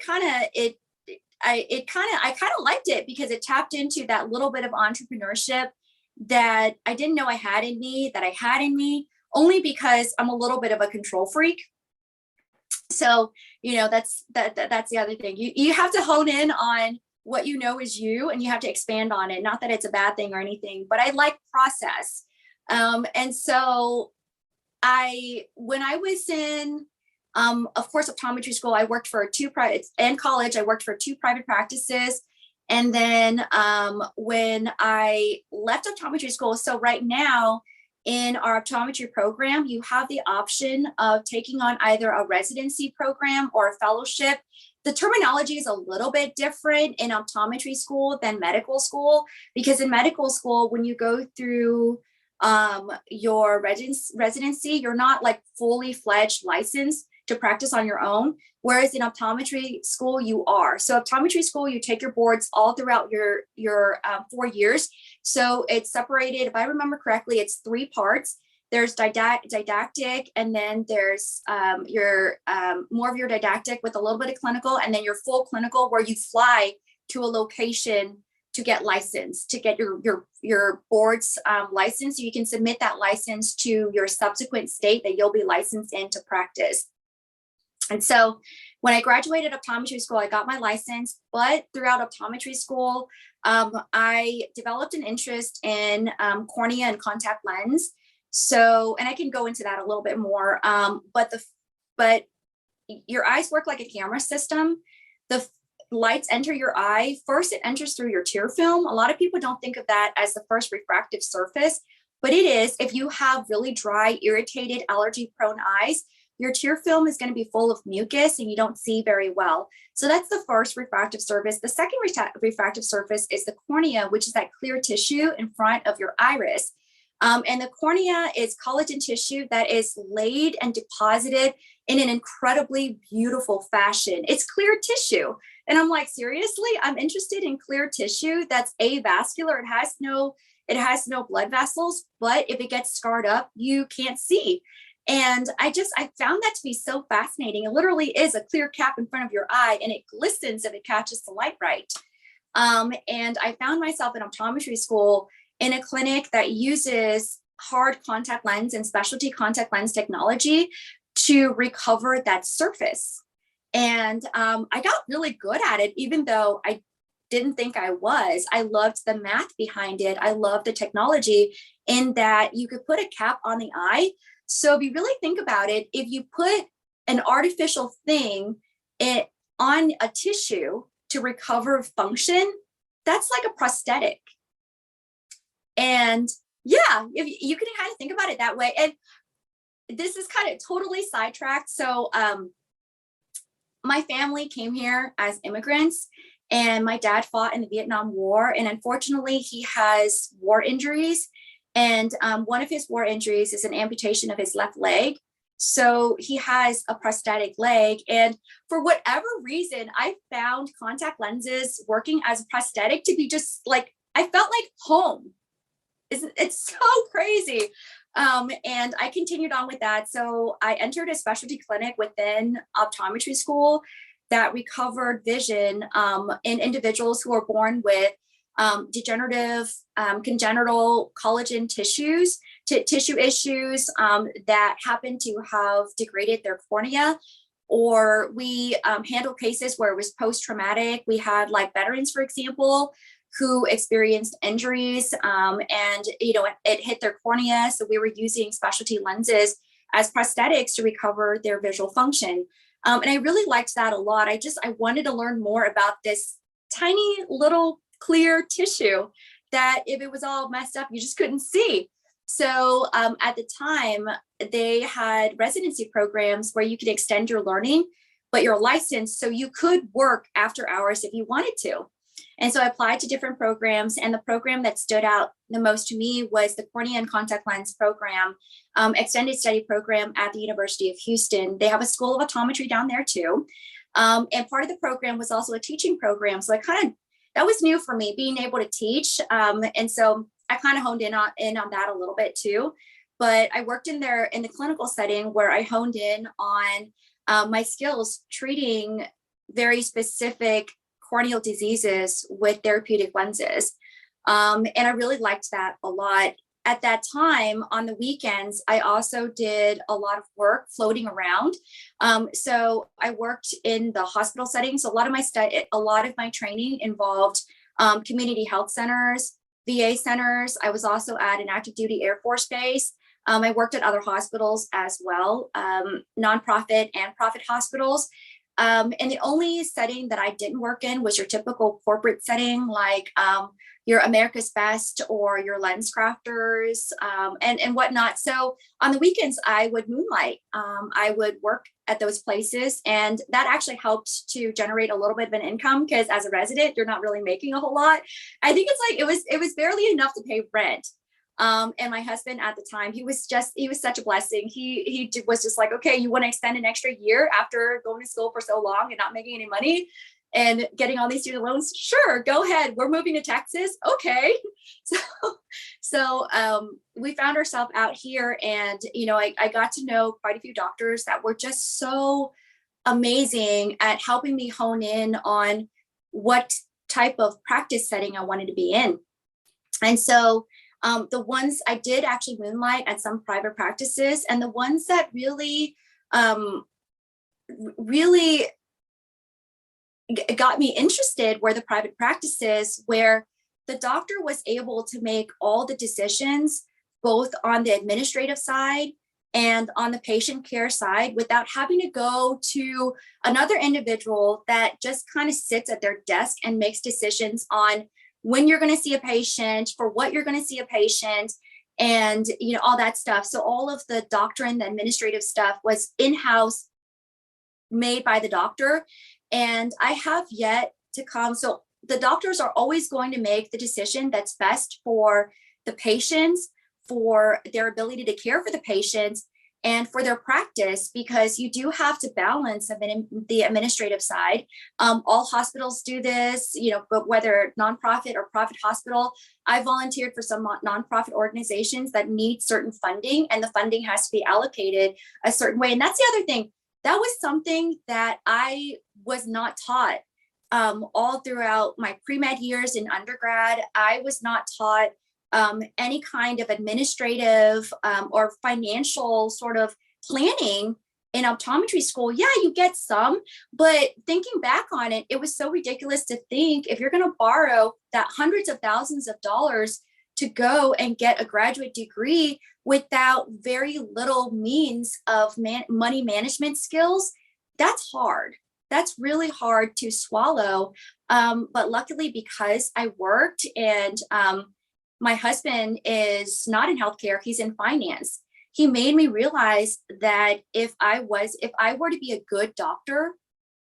kind of liked it because it tapped into that little bit of entrepreneurship that I didn't know I had in me, only because I'm a little bit of a control freak. So, that's the other thing. You have to hone in on what you know is you, and you have to expand on it. Not that it's a bad thing or anything, but I like process. And so when I was in, of course, optometry school, I worked for and college, I worked for 2 private practices. And then when I left optometry school, so right now in our optometry program, you have the option of taking on either a residency program or a fellowship the terminology is a little bit different in optometry school than medical school, because in medical school, when you go through your residency, you're not like fully fledged licensed to practice on your own. Whereas in optometry school, you are. So optometry school, you take your boards all throughout your 4 years. So it's separated, if I remember correctly, it's 3 parts. There's didactic, and then there's your more of your didactic with a little bit of clinical, and then your full clinical where you fly to a location to get licensed, to get your board's license. So you can submit that license to your subsequent state that you'll be licensed in to practice. And so when I graduated optometry school, I got my license, but throughout optometry school, I developed an interest in cornea and contact lens. So, and I can go into that a little bit more, but your eyes work like a camera system. The lights enter your eye. First, it enters through your tear film. A lot of people don't think of that as the first refractive surface, but it is. If you have really dry, irritated, allergy-prone eyes, your tear film is going to be full of mucus and you don't see very well. So that's the first refractive surface. The second refractive surface is the cornea, which is that clear tissue in front of your iris. And the cornea is collagen tissue that is laid and deposited in an incredibly beautiful fashion. It's clear tissue. And I'm like, seriously, I'm interested in clear tissue that's avascular. It has no blood vessels, but if it gets scarred up, you can't see. And I found that to be so fascinating. It literally is a clear cap in front of your eye, and it glistens if it catches the light right. And I found myself in optometry school in a clinic that uses hard contact lens and specialty contact lens technology to recover that surface. And I got really good at it, even though I didn't think I was. I loved the math behind it. I loved the technology in that you could put a cap on the eye. So if you really think about it, if you put an artificial thing on a tissue to recover function, that's like a prosthetic. And yeah, if you can kind of think about it that way. And this is kind of totally sidetracked. So my family came here as immigrants, and my dad fought in the Vietnam War. And unfortunately, he has war injuries. And one of his war injuries is an amputation of his left leg. So he has a prosthetic leg. And for whatever reason, I found contact lenses working as a prosthetic to be just like, I felt like home. It's so crazy. And I continued on with that. So I entered a specialty clinic within optometry school that recovered vision in individuals who are born with degenerative congenital collagen tissue issues that happen to have degraded their cornea. Or we handle cases where it was post-traumatic. We had like veterans, for example, who experienced injuries and it hit their cornea. So we were using specialty lenses as prosthetics to recover their visual function. And I really liked that a lot. I wanted to learn more about this tiny little clear tissue that if it was all messed up, you just couldn't see. So at the time, they had residency programs where you could extend your learning, but you're licensed, so you could work after hours if you wanted to. And so I applied to different programs, and the program that stood out the most to me was the cornea and contact lens program, extended study program at the University of Houston. They have a school of optometry down there too. And part of the program was also a teaching program. So that was new for me, being able to teach. And so I kind of honed in on that a little bit too. But I worked in the clinical setting where I honed in on my skills treating very specific corneal diseases with therapeutic lenses. And I really liked that a lot. At that time, on the weekends, I also did a lot of work floating around. So I worked in the hospital setting. So a lot of my training involved community health centers, VA centers. I was also at an active duty Air Force base. I worked at other hospitals as well, nonprofit and profit hospitals. And the only setting that I didn't work in was your typical corporate setting, like your America's Best or your Lens Crafters, and whatnot. So on the weekends, I would moonlight. I would work at those places, and that actually helped to generate a little bit of an income, because as a resident, you're not really making a whole lot. I think it's like it was barely enough to pay rent. And my husband at the time, he was such a blessing. Was just like, okay, you want to extend an extra year after going to school for so long and not making any money and getting all these student loans? Sure, go ahead. We're moving to Texas. Okay. So we found ourselves out here, and, you know, I got to know quite a few doctors that were just so amazing at helping me hone in on what type of practice setting I wanted to be in. And so the ones I did actually moonlight at some private practices, and the ones that really, really got me interested were the private practices where the doctor was able to make all the decisions, both on the administrative side and on the patient care side, without having to go to another individual that just kind of sits at their desk and makes decisions on when you're going to see a patient, for what you're going to see a patient, and, you know, all that stuff. So all of the doctrine, the administrative stuff was in-house, made by the doctor. And I have yet to come. So the doctors are always going to make the decision that's best for the patients, for their ability to care for the patients, and for their practice, because you do have to balance the administrative side. All hospitals do this, you know, but whether nonprofit or profit hospital. I volunteered for some nonprofit organizations that need certain funding, and the funding has to be allocated a certain way. And that's the other thing. That was something that I was not taught all throughout my pre-med years in undergrad. I was not taught any kind of administrative or financial sort of planning in optometry school. Yeah, you get some, but thinking back on it, it was so ridiculous to think if you're going to borrow that hundreds of thousands of dollars to go and get a graduate degree without very little means of money management skills, that's hard. That's really hard to swallow. But luckily, because I worked, and my husband is not in healthcare, he's in finance. He made me realize that if I were to be a good doctor,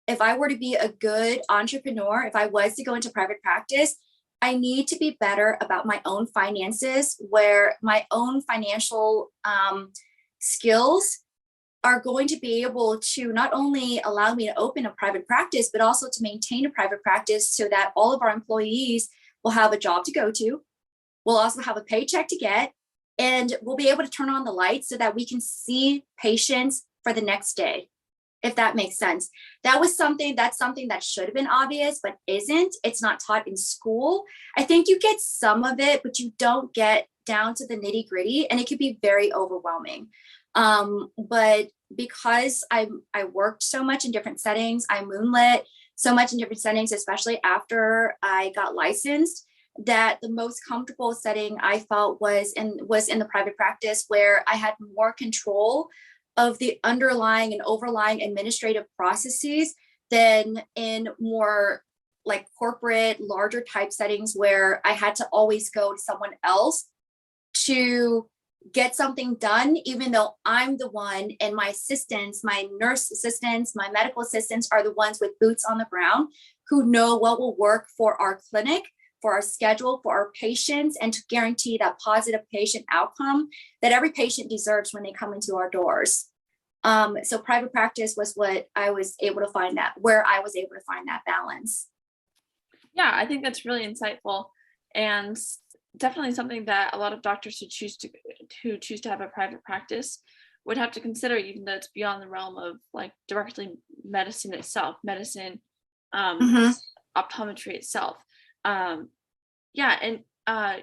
if I were to be a good entrepreneur, if I was to go into private practice, I need to be better about my own finances, where my own financial skills are going to be able to not only allow me to open a private practice, but also to maintain a private practice so that all of our employees will have a job to go to. We'll also have a paycheck to get, and we'll be able to turn on the lights so that we can see patients for the next day, if that makes sense. That's something that should have been obvious, but isn't. It's not taught in school. I think you get some of it, but you don't get down to the nitty gritty, and it can be very overwhelming. But because I worked so much in different settings, I moonlit so much in different settings, especially after I got licensed, that the most comfortable setting I felt was in the private practice, where I had more control of the underlying and overlying administrative processes than in more like corporate, larger type settings where I had to always go to someone else to get something done, even though I'm the one, and my assistants, my nurse assistants, my medical assistants are the ones with boots on the ground who know what will work for our clinic, for our schedule, for our patients, and to guarantee that positive patient outcome that every patient deserves when they come into our doors. So private practice was where I was able to find that balance. Yeah, I think that's really insightful, and definitely something that a lot of doctors who choose to have a private practice would have to consider, even though it's beyond the realm of like directly medicine itself, optometry itself. Yeah, and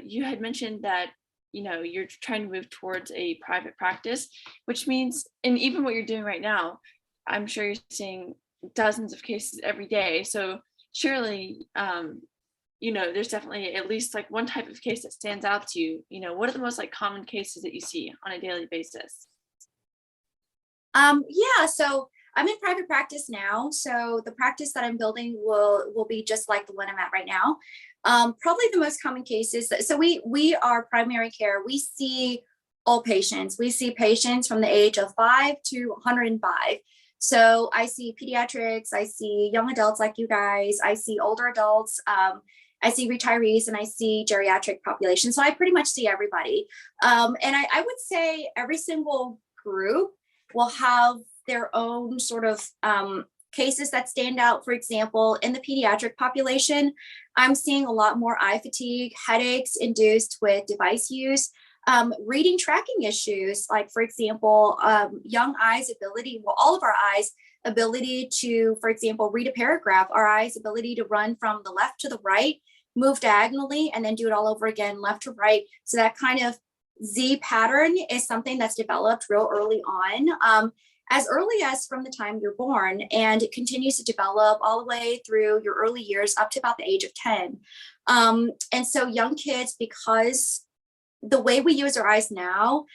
you had mentioned that, you know, you're trying to move towards a private practice, which means, and even what you're doing right now, I'm sure you're seeing dozens of cases every day. So surely, you know, there's definitely at least like one type of case that stands out to you. You know, what are the most like common cases that you see on a daily basis? Yeah, so I'm in private practice now, so the practice that I'm building will be just like the one I'm at right now. Probably the most common cases. So we are primary care. We see all patients. We see patients from the age of 5 to 105. So I see pediatrics, I see young adults like you guys, I see older adults, I see retirees, and I see geriatric population. So I pretty much see everybody. And I would say every single group will have their own sort of cases that stand out. For example, in the pediatric population, I'm seeing a lot more eye fatigue, headaches induced with device use, reading tracking issues, like for example, young eyes ability, well, all of our eyes ability to, for example, read a paragraph, our eyes ability to run from the left to the right, move diagonally, and then do it all over again, left to right. So that kind of Z pattern is something that's developed real early on, as early as from the time you're born, and it continues to develop all the way through your early years up to about the age of 10. And so young kids, because the way we use our eyes now,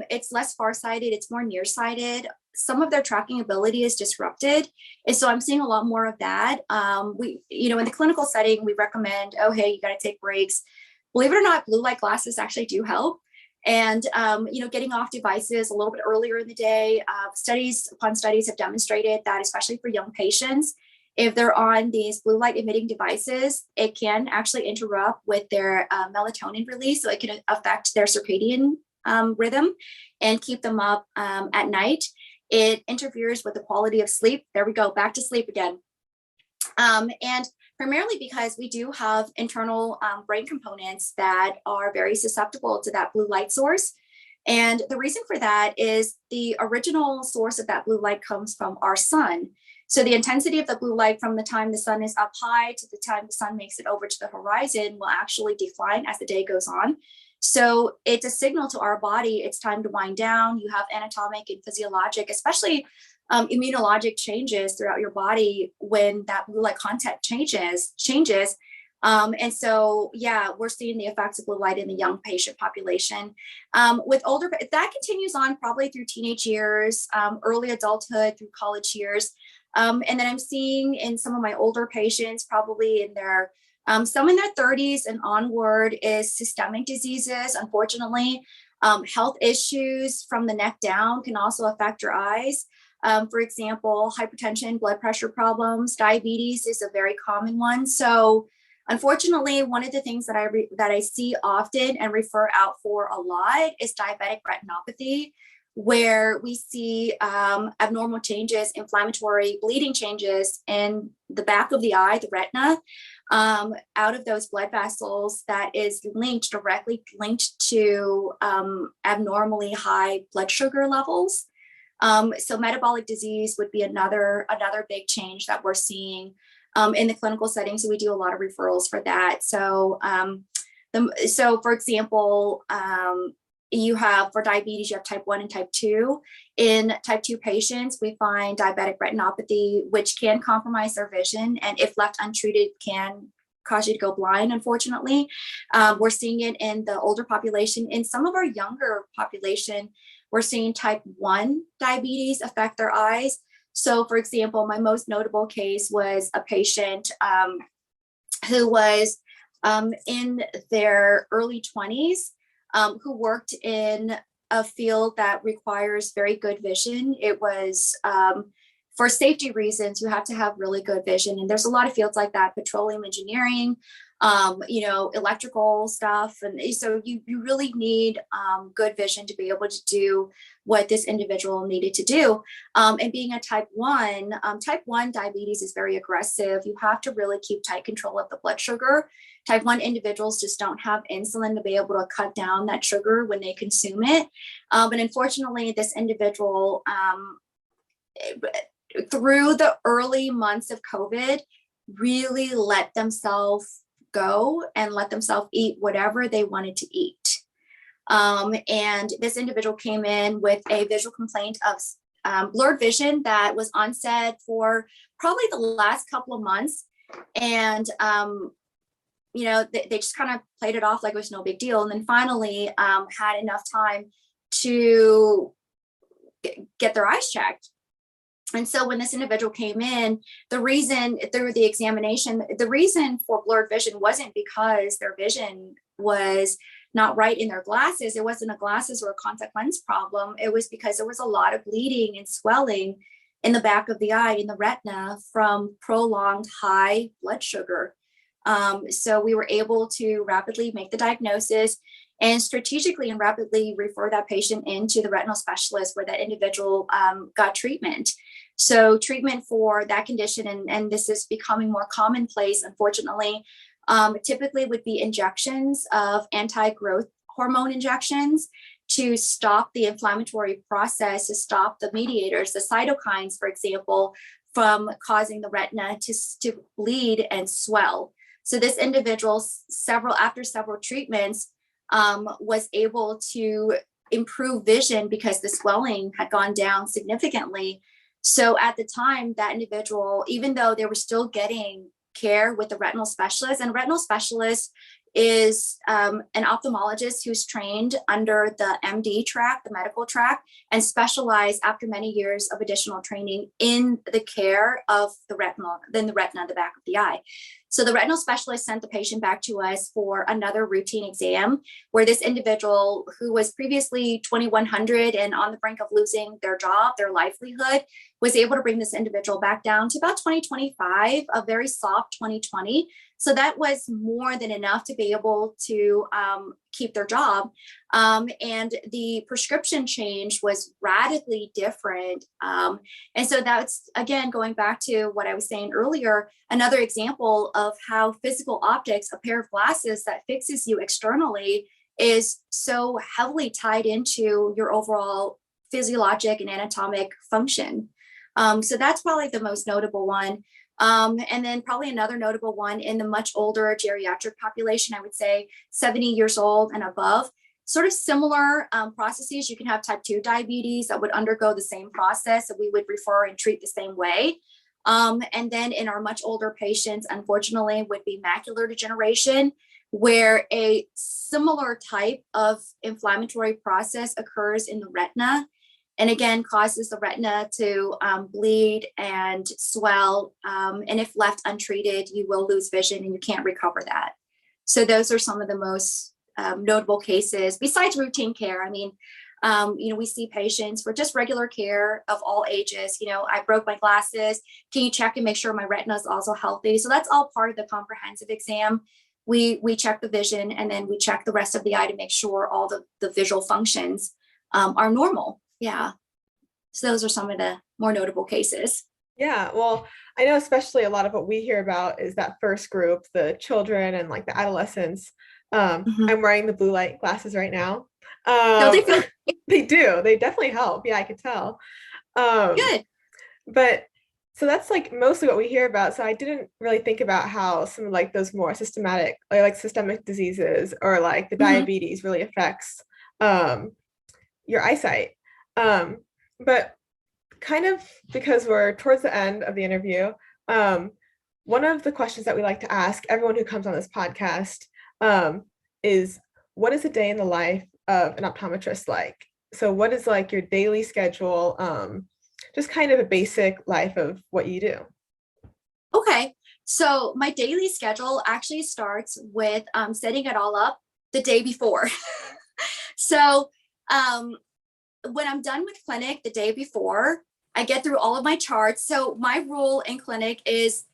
it's less farsighted, it's more nearsighted. Some of their tracking ability is disrupted. And so I'm seeing a lot more of that. In the clinical setting, we recommend, oh, hey, you got to take breaks. Believe it or not, blue light glasses actually do help. And, getting off devices a little bit earlier in the day, studies upon studies have demonstrated that, especially for young patients, if they're on these blue light emitting devices, it can actually interrupt with their melatonin release. So it can affect their circadian rhythm and keep them up at night. It interferes with the quality of sleep. There we go, back to sleep again. And primarily because we do have internal brain components that are very susceptible to that blue light source. And the reason for that is the original source of that blue light comes from our sun. So the intensity of the blue light from the time the sun is up high to the time the sun makes it over to the horizon will actually decline as the day goes on. So it's a signal to our body, it's time to wind down. You have anatomic and physiologic, especially immunologic changes throughout your body when that blue light content changes. And so, yeah, we're seeing the effects of blue light in the young patient population. With older, that continues on probably through teenage years, early adulthood, through college years. And then I'm seeing in some of my older patients, probably in their, some in their 30s and onward, is systemic diseases. Unfortunately, health issues from the neck down can also affect your eyes. For example, hypertension, blood pressure problems, diabetes is a very common one. So unfortunately, one of the things that I see often and refer out for a lot is diabetic retinopathy, where we see abnormal changes, inflammatory bleeding changes in the back of the eye, the retina, out of those blood vessels that is directly linked to abnormally high blood sugar levels. So metabolic disease would be another big change that we're seeing in the clinical setting. So we do a lot of referrals for that. So, for example, you have, for diabetes, you have type 1 and type 2. In type 2 patients, we find diabetic retinopathy, which can compromise their vision, and if left untreated, can cause you to go blind, unfortunately. We're seeing it in the older population. In some of our younger population, we're seeing type 1 diabetes affect their eyes. So, for example, my most notable case was a patient who was in their early 20s, who worked in a field that requires very good vision. It was for safety reasons, you have to have really good vision. And there's a lot of fields like that, petroleum engineering, electrical stuff. And so you really need good vision to be able to do what this individual needed to do. And being a type 1 diabetes is very aggressive. You have to really keep tight control of the blood sugar. Type 1 individuals just don't have insulin to be able to cut down that sugar when they consume it. But unfortunately, this individual, through the early months of COVID, really let themselves go and let themselves eat whatever they wanted to eat. And this individual came in with a visual complaint of blurred vision that was onset for probably the last couple of months. And, they just kind of played it off like it was no big deal. And then finally had enough time to get their eyes checked. And so when this individual came in, the reason through the examination, the reason for blurred vision wasn't because their vision was not right in their glasses. It wasn't a glasses or a contact lens problem. It was because there was a lot of bleeding and swelling in the back of the eye, in the retina, from prolonged high blood sugar. So we were able to rapidly make the diagnosis and strategically and rapidly refer that patient into the retinal specialist where that individual got treatment. So treatment for that condition, and this is becoming more commonplace, unfortunately, typically would be injections of anti-growth hormone injections to stop the inflammatory process, to stop the mediators, the cytokines, for example, from causing the retina to bleed and swell. So this individual, after several treatments, was able to improve vision because the swelling had gone down significantly. So at the time, that individual, even though they were still getting care with the retinal specialist, and retinal specialist is an ophthalmologist who's trained under the MD track, the medical track, and specialized after many years of additional training in the care of the retina, the back of the eye. So the retinal specialist sent the patient back to us for another routine exam where this individual who was previously 2100 and on the brink of losing their job, their livelihood, was able to bring this individual back down to about 2025, a very soft 2020. So that was more than enough to be able to keep their job. And the prescription change was radically different. And so that's, again, going back to what I was saying earlier, another example of how physical optics, a pair of glasses that fixes you externally, is so heavily tied into your overall physiologic and anatomic function. So that's probably the most notable one. And then probably another notable one in the much older geriatric population, I would say 70 years old and above, sort of similar processes. You can have type 2 diabetes that would undergo the same process that we would refer and treat the same way. And then in our much older patients, unfortunately, would be macular degeneration, where a similar type of inflammatory process occurs in the retina. And again, causes the retina to bleed and swell. And if left untreated, you will lose vision and you can't recover that. So those are some of the most notable cases besides routine care. I mean, we see patients for just regular care of all ages. I broke my glasses. Can you check and make sure my retina is also healthy? So that's all part of the comprehensive exam. We check the vision and then we check the rest of the eye to make sure all the visual functions are normal. Yeah. So those are some of the more notable cases. Yeah. Well, I know especially a lot of what we hear about is that first group, the children and like the adolescents. I'm wearing the blue light glasses right now. No, they feel they do. They definitely help. Yeah, I could tell. good. But so that's like mostly what we hear about. So I didn't really think about how some of like those more systemic diseases or like the diabetes really affects your eyesight. But kind of because we're towards the end of the interview, one of the questions that we like to ask everyone who comes on this podcast is, what is a day in the life of an optometrist like? So what is like your daily schedule, just kind of a basic life of what you do? Okay, so my daily schedule actually starts with setting it all up the day before. So when I'm done with clinic the day before, I get through all of my charts. So my rule in clinic is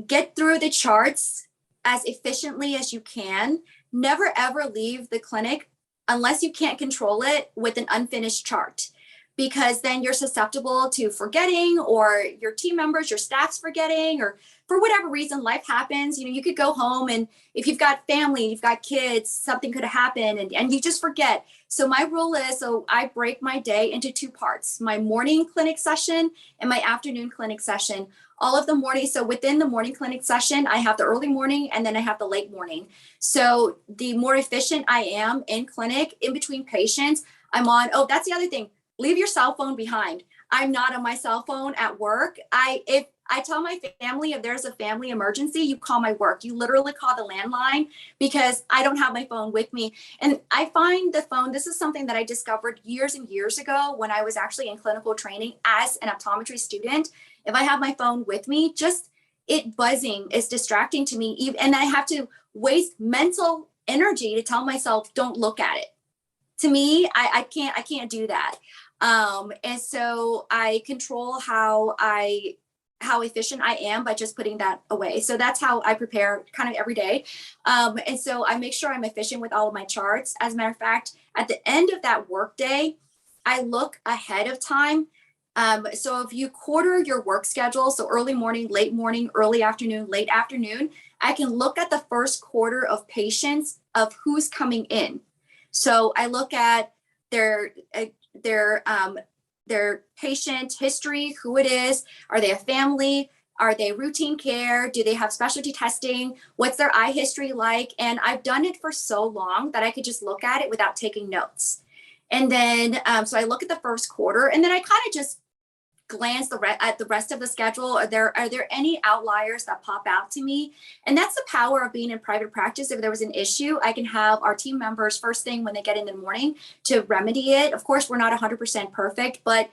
get through the charts as efficiently as you can. Never ever leave the clinic unless you can't control it with an unfinished chart, because then you're susceptible to forgetting, or your team members, your staff's forgetting, or for whatever reason, life happens. You could go home, and if you've got family, you've got kids, something could happen and you just forget. So my rule is, I break my day into two parts, my morning clinic session and my afternoon clinic session. All of the morning. So within the morning clinic session, I have the early morning and then I have the late morning. So the more efficient I am in clinic, in between patients, I'm on. Oh, that's the other thing. Leave your cell phone behind. I'm not on my cell phone at work. If I tell my family, if there's a family emergency, you call my work. You literally call the landline because I don't have my phone with me. And I find the phone, this is something that I discovered years and years ago when I was actually in clinical training as an optometry student. If I have my phone with me, just it buzzing is distracting to me. And I have to waste mental energy to tell myself, don't look at it. To me, I can't do that. And so I control how efficient I am by just putting that away. So that's how I prepare kind of every day. And so I make sure I'm efficient with all of my charts. As a matter of fact, at the end of that work day, I look ahead of time. So if you quarter your work schedule, so early morning, early afternoon, late afternoon, I can look at the first quarter of patients of who's coming in. So I look at their patient history, who it is, are they a family, are they routine care, do they have specialty testing, what's their eye history like? And I've done it for so long that I could just look at it without taking notes. And then, so I look at the first quarter, and then I kind of just glance at the rest of the schedule. Are there any outliers that pop out to me? And that's the power of being in private practice. If there was an issue, I can have our team members first thing when they get in the morning to remedy it. Of course, we're not 100% perfect, but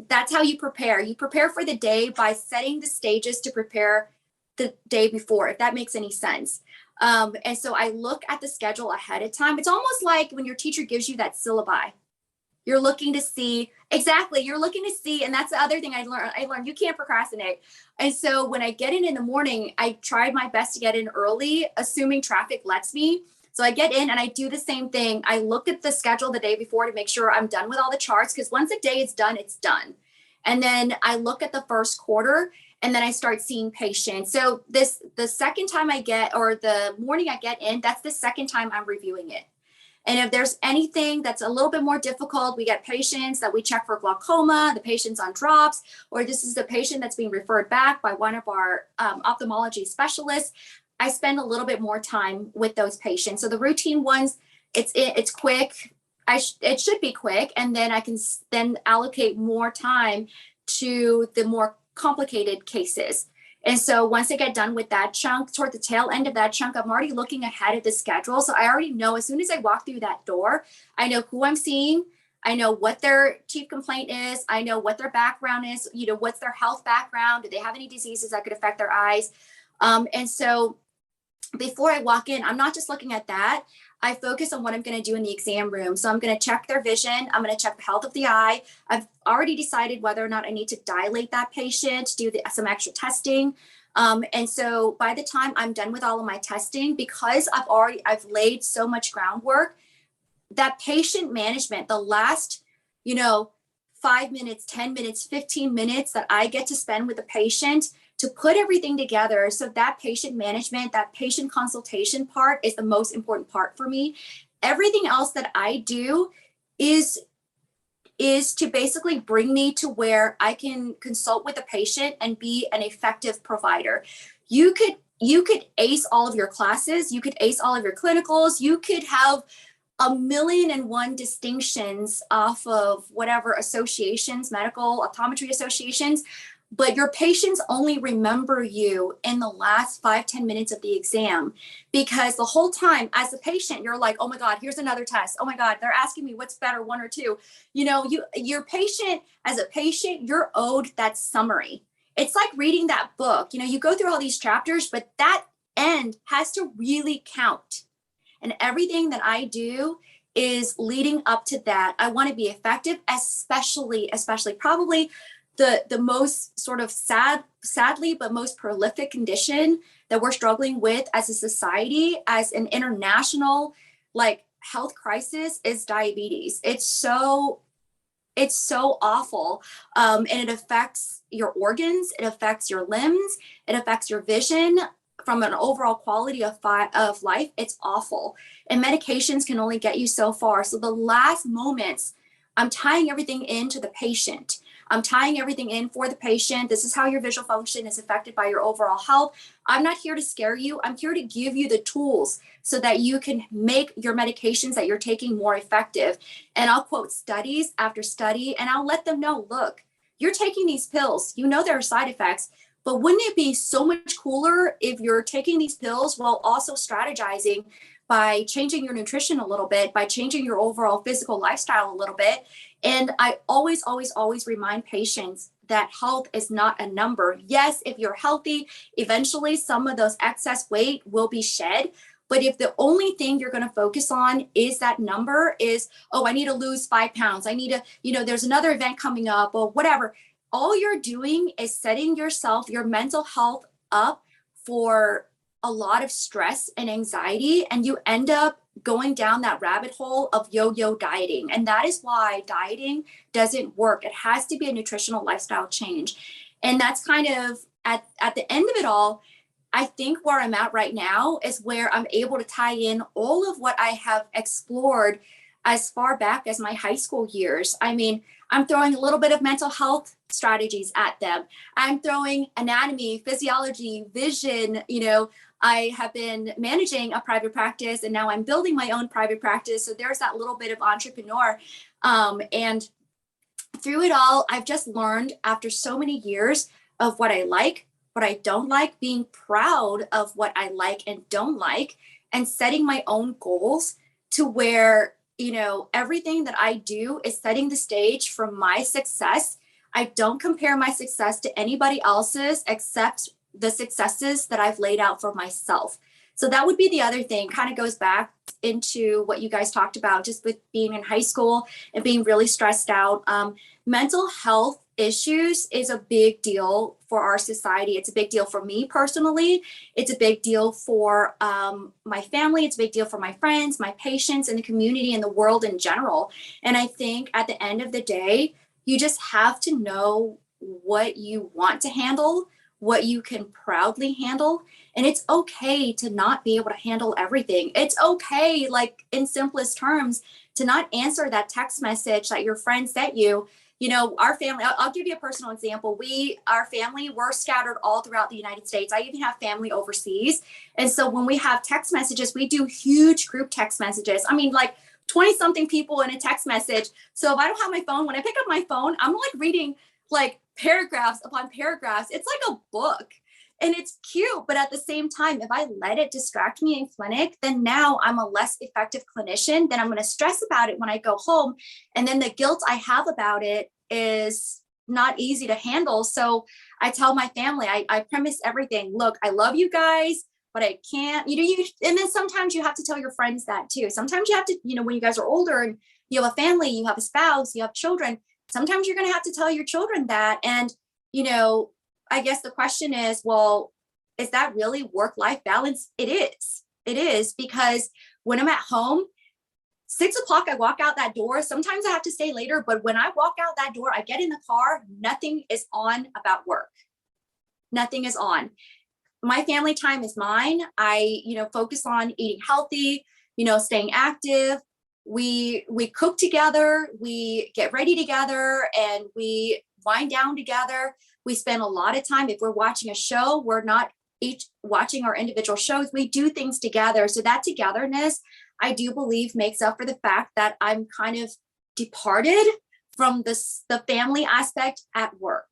that's how you prepare. You prepare for the day by setting the stages to prepare the day before, if that makes any sense. And so I look at the schedule ahead of time. It's almost like when your teacher gives you that syllabi. You're looking to see, exactly, you're looking to see, and that's the other thing I learned, you can't procrastinate. And so when I get in the morning, I tried my best to get in early, assuming traffic lets me. So I get in and I do the same thing. I look at the schedule the day before to make sure I'm done with all the charts, because once a day is done, it's done. And then I look at the first quarter, and then I start seeing patients. So the second time I get, or the morning I get in, that's the second time I'm reviewing it. And if there's anything that's a little bit more difficult, we get patients that we check for glaucoma, the patient's on drops, or this is the patient that's being referred back by one of our ophthalmology specialists. I spend a little bit more time with those patients. So the routine ones, it's quick. It should be quick, and then I can then allocate more time to the more complicated cases. And so once I get done with that chunk, toward the tail end of that chunk, I'm already looking ahead at the schedule. So I already know as soon as I walk through that door, I know who I'm seeing. I know what their chief complaint is. I know what their background is. What's their health background? Do they have any diseases that could affect their eyes? And so before I walk in, I'm not just looking at that. I focus on what I'm going to do in the exam room. So I'm going to check their vision. I'm going to check the health of the eye. I've already decided whether or not I need to dilate that patient, do some extra testing. And so by the time I'm done with all of my testing, because I've laid so much groundwork, that patient management, the last, 5 minutes, 10 minutes, 15 minutes that I get to spend with the patient to put everything together. So that patient management, that patient consultation part is the most important part for me. Everything else that I do is to basically bring me to where I can consult with the patient and be an effective provider. You could ace all of your classes, you could ace all of your clinicals, you could have 1,000,001 distinctions off of whatever associations, medical optometry associations, but your patients only remember you in the last 5-10 minutes of the exam, because the whole time as a patient, you're like, oh my God, here's another test. Oh my God, they're asking me what's better, 1 or 2. Your patient, as a patient, you're owed that summary. It's like reading that book. You go through all these chapters, but that end has to really count. And everything that I do is leading up to that. I want to be effective, especially probably the most sort of sadly, but most prolific condition that we're struggling with as a society, as an international health crisis, is diabetes. It's so awful. And it affects your organs, it affects your limbs, it affects your vision. From an overall quality of life, it's awful. And medications can only get you so far. So the last moments, I'm tying everything into the patient. I'm tying everything in for the patient. This is how your visual function is affected by your overall health. I'm not here to scare you. I'm here to give you the tools so that you can make your medications that you're taking more effective. And I'll quote studies after study, and I'll let them know, look, you're taking these pills. There are side effects. But wouldn't it be so much cooler if you're taking these pills while also strategizing by changing your nutrition a little bit, by changing your overall physical lifestyle a little bit? And I always, always, always remind patients that health is not a number. Yes, if you're healthy, eventually some of those excess weight will be shed. But if the only thing you're going to focus on is that number is, oh, I need to lose 5 pounds. I need to, there's another event coming up or whatever. All you're doing is setting yourself, your mental health up for a lot of stress and anxiety. And you end up going down that rabbit hole of yo-yo dieting. And that is why dieting doesn't work. It has to be a nutritional lifestyle change. And that's kind of at the end of it all, I think where I'm at right now is where I'm able to tie in all of what I have explored as far back as my high school years. I mean, I'm throwing a little bit of mental health strategies at them. I'm throwing anatomy, physiology, vision. I have been managing a private practice and now I'm building my own private practice. So there's that little bit of entrepreneur. And through it all, I've just learned after so many years of what I like, what I don't like, being proud of what I like and don't like, and setting my own goals to where, everything that I do is setting the stage for my success. I don't compare my success to anybody else's except the successes that I've laid out for myself. So that would be the other thing, kind of goes back into what you guys talked about, just with being in high school and being really stressed out. Mental health issues is a big deal for our society. It's a big deal for me personally. It's a big deal for my family. It's a big deal for my friends, my patients, and the community and the world in general. And I think at the end of the day, you just have to know what you want to handle, what you can proudly handle. And it's okay to not be able to handle everything. It's okay, like in simplest terms, to not answer that text message that your friend sent you. Our family, I'll give you a personal example. Our family, we're scattered all throughout the United States. I even have family overseas. And so when we have text messages, we do huge group text messages. I mean, like 20 something people in a text message. So if I don't have my phone, when I pick up my phone, I'm like reading like paragraphs upon paragraphs. It's like a book. And it's cute, but at the same time, if I let it distract me in clinic, then now I'm a less effective clinician. Then I'm going to stress about it when I go home. And then the guilt I have about it is not easy to handle. So I tell my family, I premise everything. Look, I love you guys, but I can't, and then sometimes you have to tell your friends that too. Sometimes you have to, when you guys are older and you have a family, you have a spouse, you have children, sometimes you're going to have to tell your children that. And, I guess the question is, well, is that really work-life balance? It is. It is, because when I'm at home, 6:00, I walk out that door. Sometimes I have to stay later, but when I walk out that door, I get in the car, nothing is on about work. Nothing is on. My family time is mine. I, focus on eating healthy, staying active. We cook together, we get ready together, and we wind down together. We spend a lot of time. If we're watching a show, we're not each watching our individual shows. We do things together. So that togetherness, I do believe, makes up for the fact that I'm kind of departed from the family aspect at work.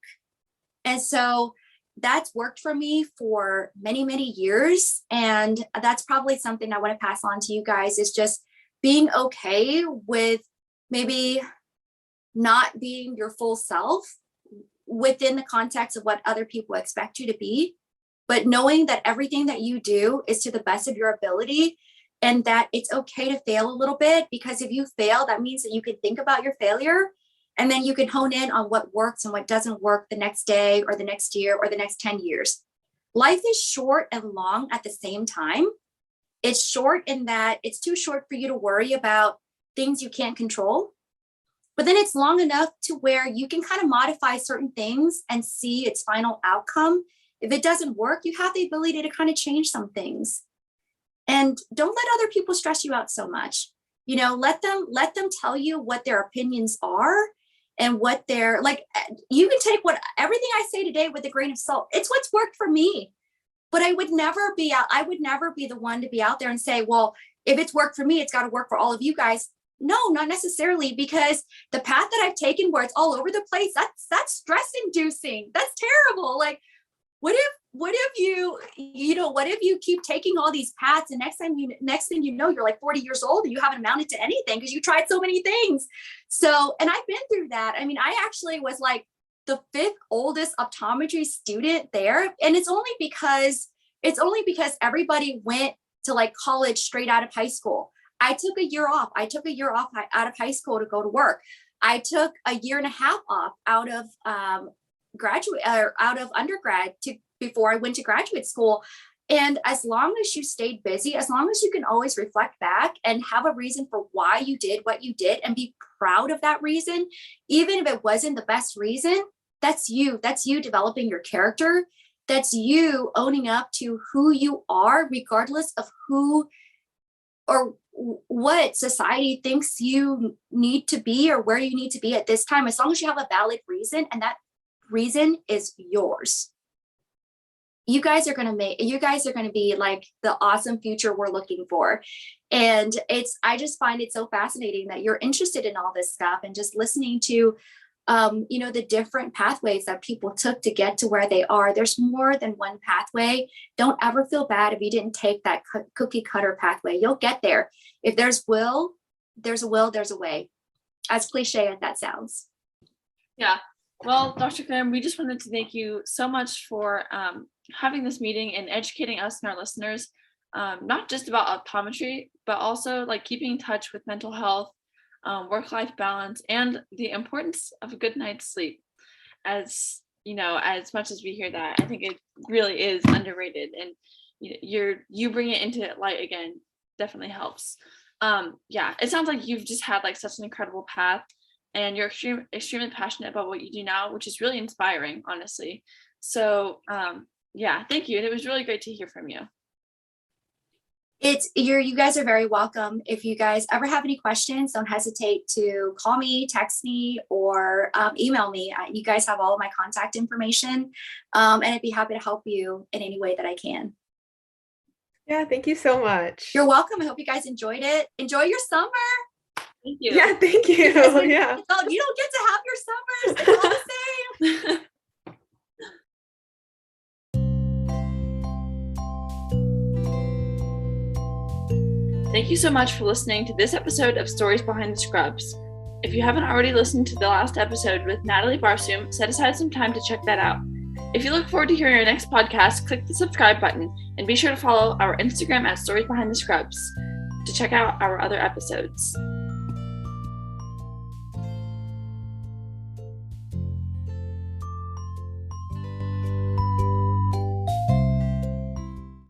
And so that's worked for me for many, many years. And that's probably something I want to pass on to you guys, is just being okay with maybe not being your full self within the context of what other people expect you to be, but knowing that everything that you do is to the best of your ability, and that it's okay to fail a little bit, because if you fail, that means that you can think about your failure, and then you can hone in on what works and what doesn't work the next day or the next year or the next 10 years. Life is short and long at the same time. It's short in that it's too short for you to worry about things you can't control. But then it's long enough to where you can kind of modify certain things and see its final outcome. If it doesn't work, you have the ability to kind of change some things. And don't let other people stress you out so much. Let them tell you what their opinions are and what they're like. You can take everything I say today with a grain of salt. It's what's worked for me. But I would never be the one to be out there and say, well, if it's worked for me, it's got to work for all of you guys. No, not necessarily, because the path that I've taken where it's all over the place, that's stress inducing. That's terrible. Like, what if what if you keep taking all these paths and next thing you know, you're like 40 years old and you haven't amounted to anything because you tried so many things. So, and I've been through that. I mean, I actually was like the 5th oldest optometry student there. And it's only because everybody went to like college straight out of high school. I took a year off. Out of high school to go to work. I took a year and a half off out of undergrad before I went to graduate school. And as long as you stayed busy, as long as you can always reflect back and have a reason for why you did what you did and be proud of that reason, even if it wasn't the best reason, that's you developing your character. That's you owning up to who you are, regardless of who or what society thinks you need to be or where you need to be at this time, as long as you have a valid reason and that reason is yours. You guys are going to be like the awesome future we're looking for. And I just find it so fascinating that you're interested in all this stuff and just listening to, the different pathways that people took to get to where they are. There's more than one pathway. Don't ever feel bad if you didn't take that cookie cutter pathway. You'll get there. If there's will, there's a way. As cliche as that sounds. Yeah. Well, Dr. Graham, we just wanted to thank you so much for having this meeting and educating us and our listeners, not just about optometry, but also like keeping in touch with mental health, work-life balance, and the importance of a good night's sleep. As as much as we hear that, I think it really is underrated, and you bring it into light again definitely helps. It sounds like you've just had like such an incredible path, and you're extremely passionate about what you do now, which is really inspiring, honestly. So thank you. And it was really great to hear from you. You guys are very welcome. If you guys ever have any questions, don't hesitate to call me, text me, or email me. You guys have all of my contact information, and I'd be happy to help you in any way that I can. Yeah, thank you so much. You're welcome. I hope you guys enjoyed it. Enjoy your summer. Thank you. Yeah, thank you. You don't Yeah. get to have your summers. It's all the same. Thank you so much for listening to this episode of Stories Behind the Scrubs. If you haven't already listened to the last episode with Natalie Barsoom, set aside some time to check that out. If you look forward to hearing our next podcast, click the subscribe button and be sure to follow our Instagram at Stories Behind the Scrubs to check out our other episodes.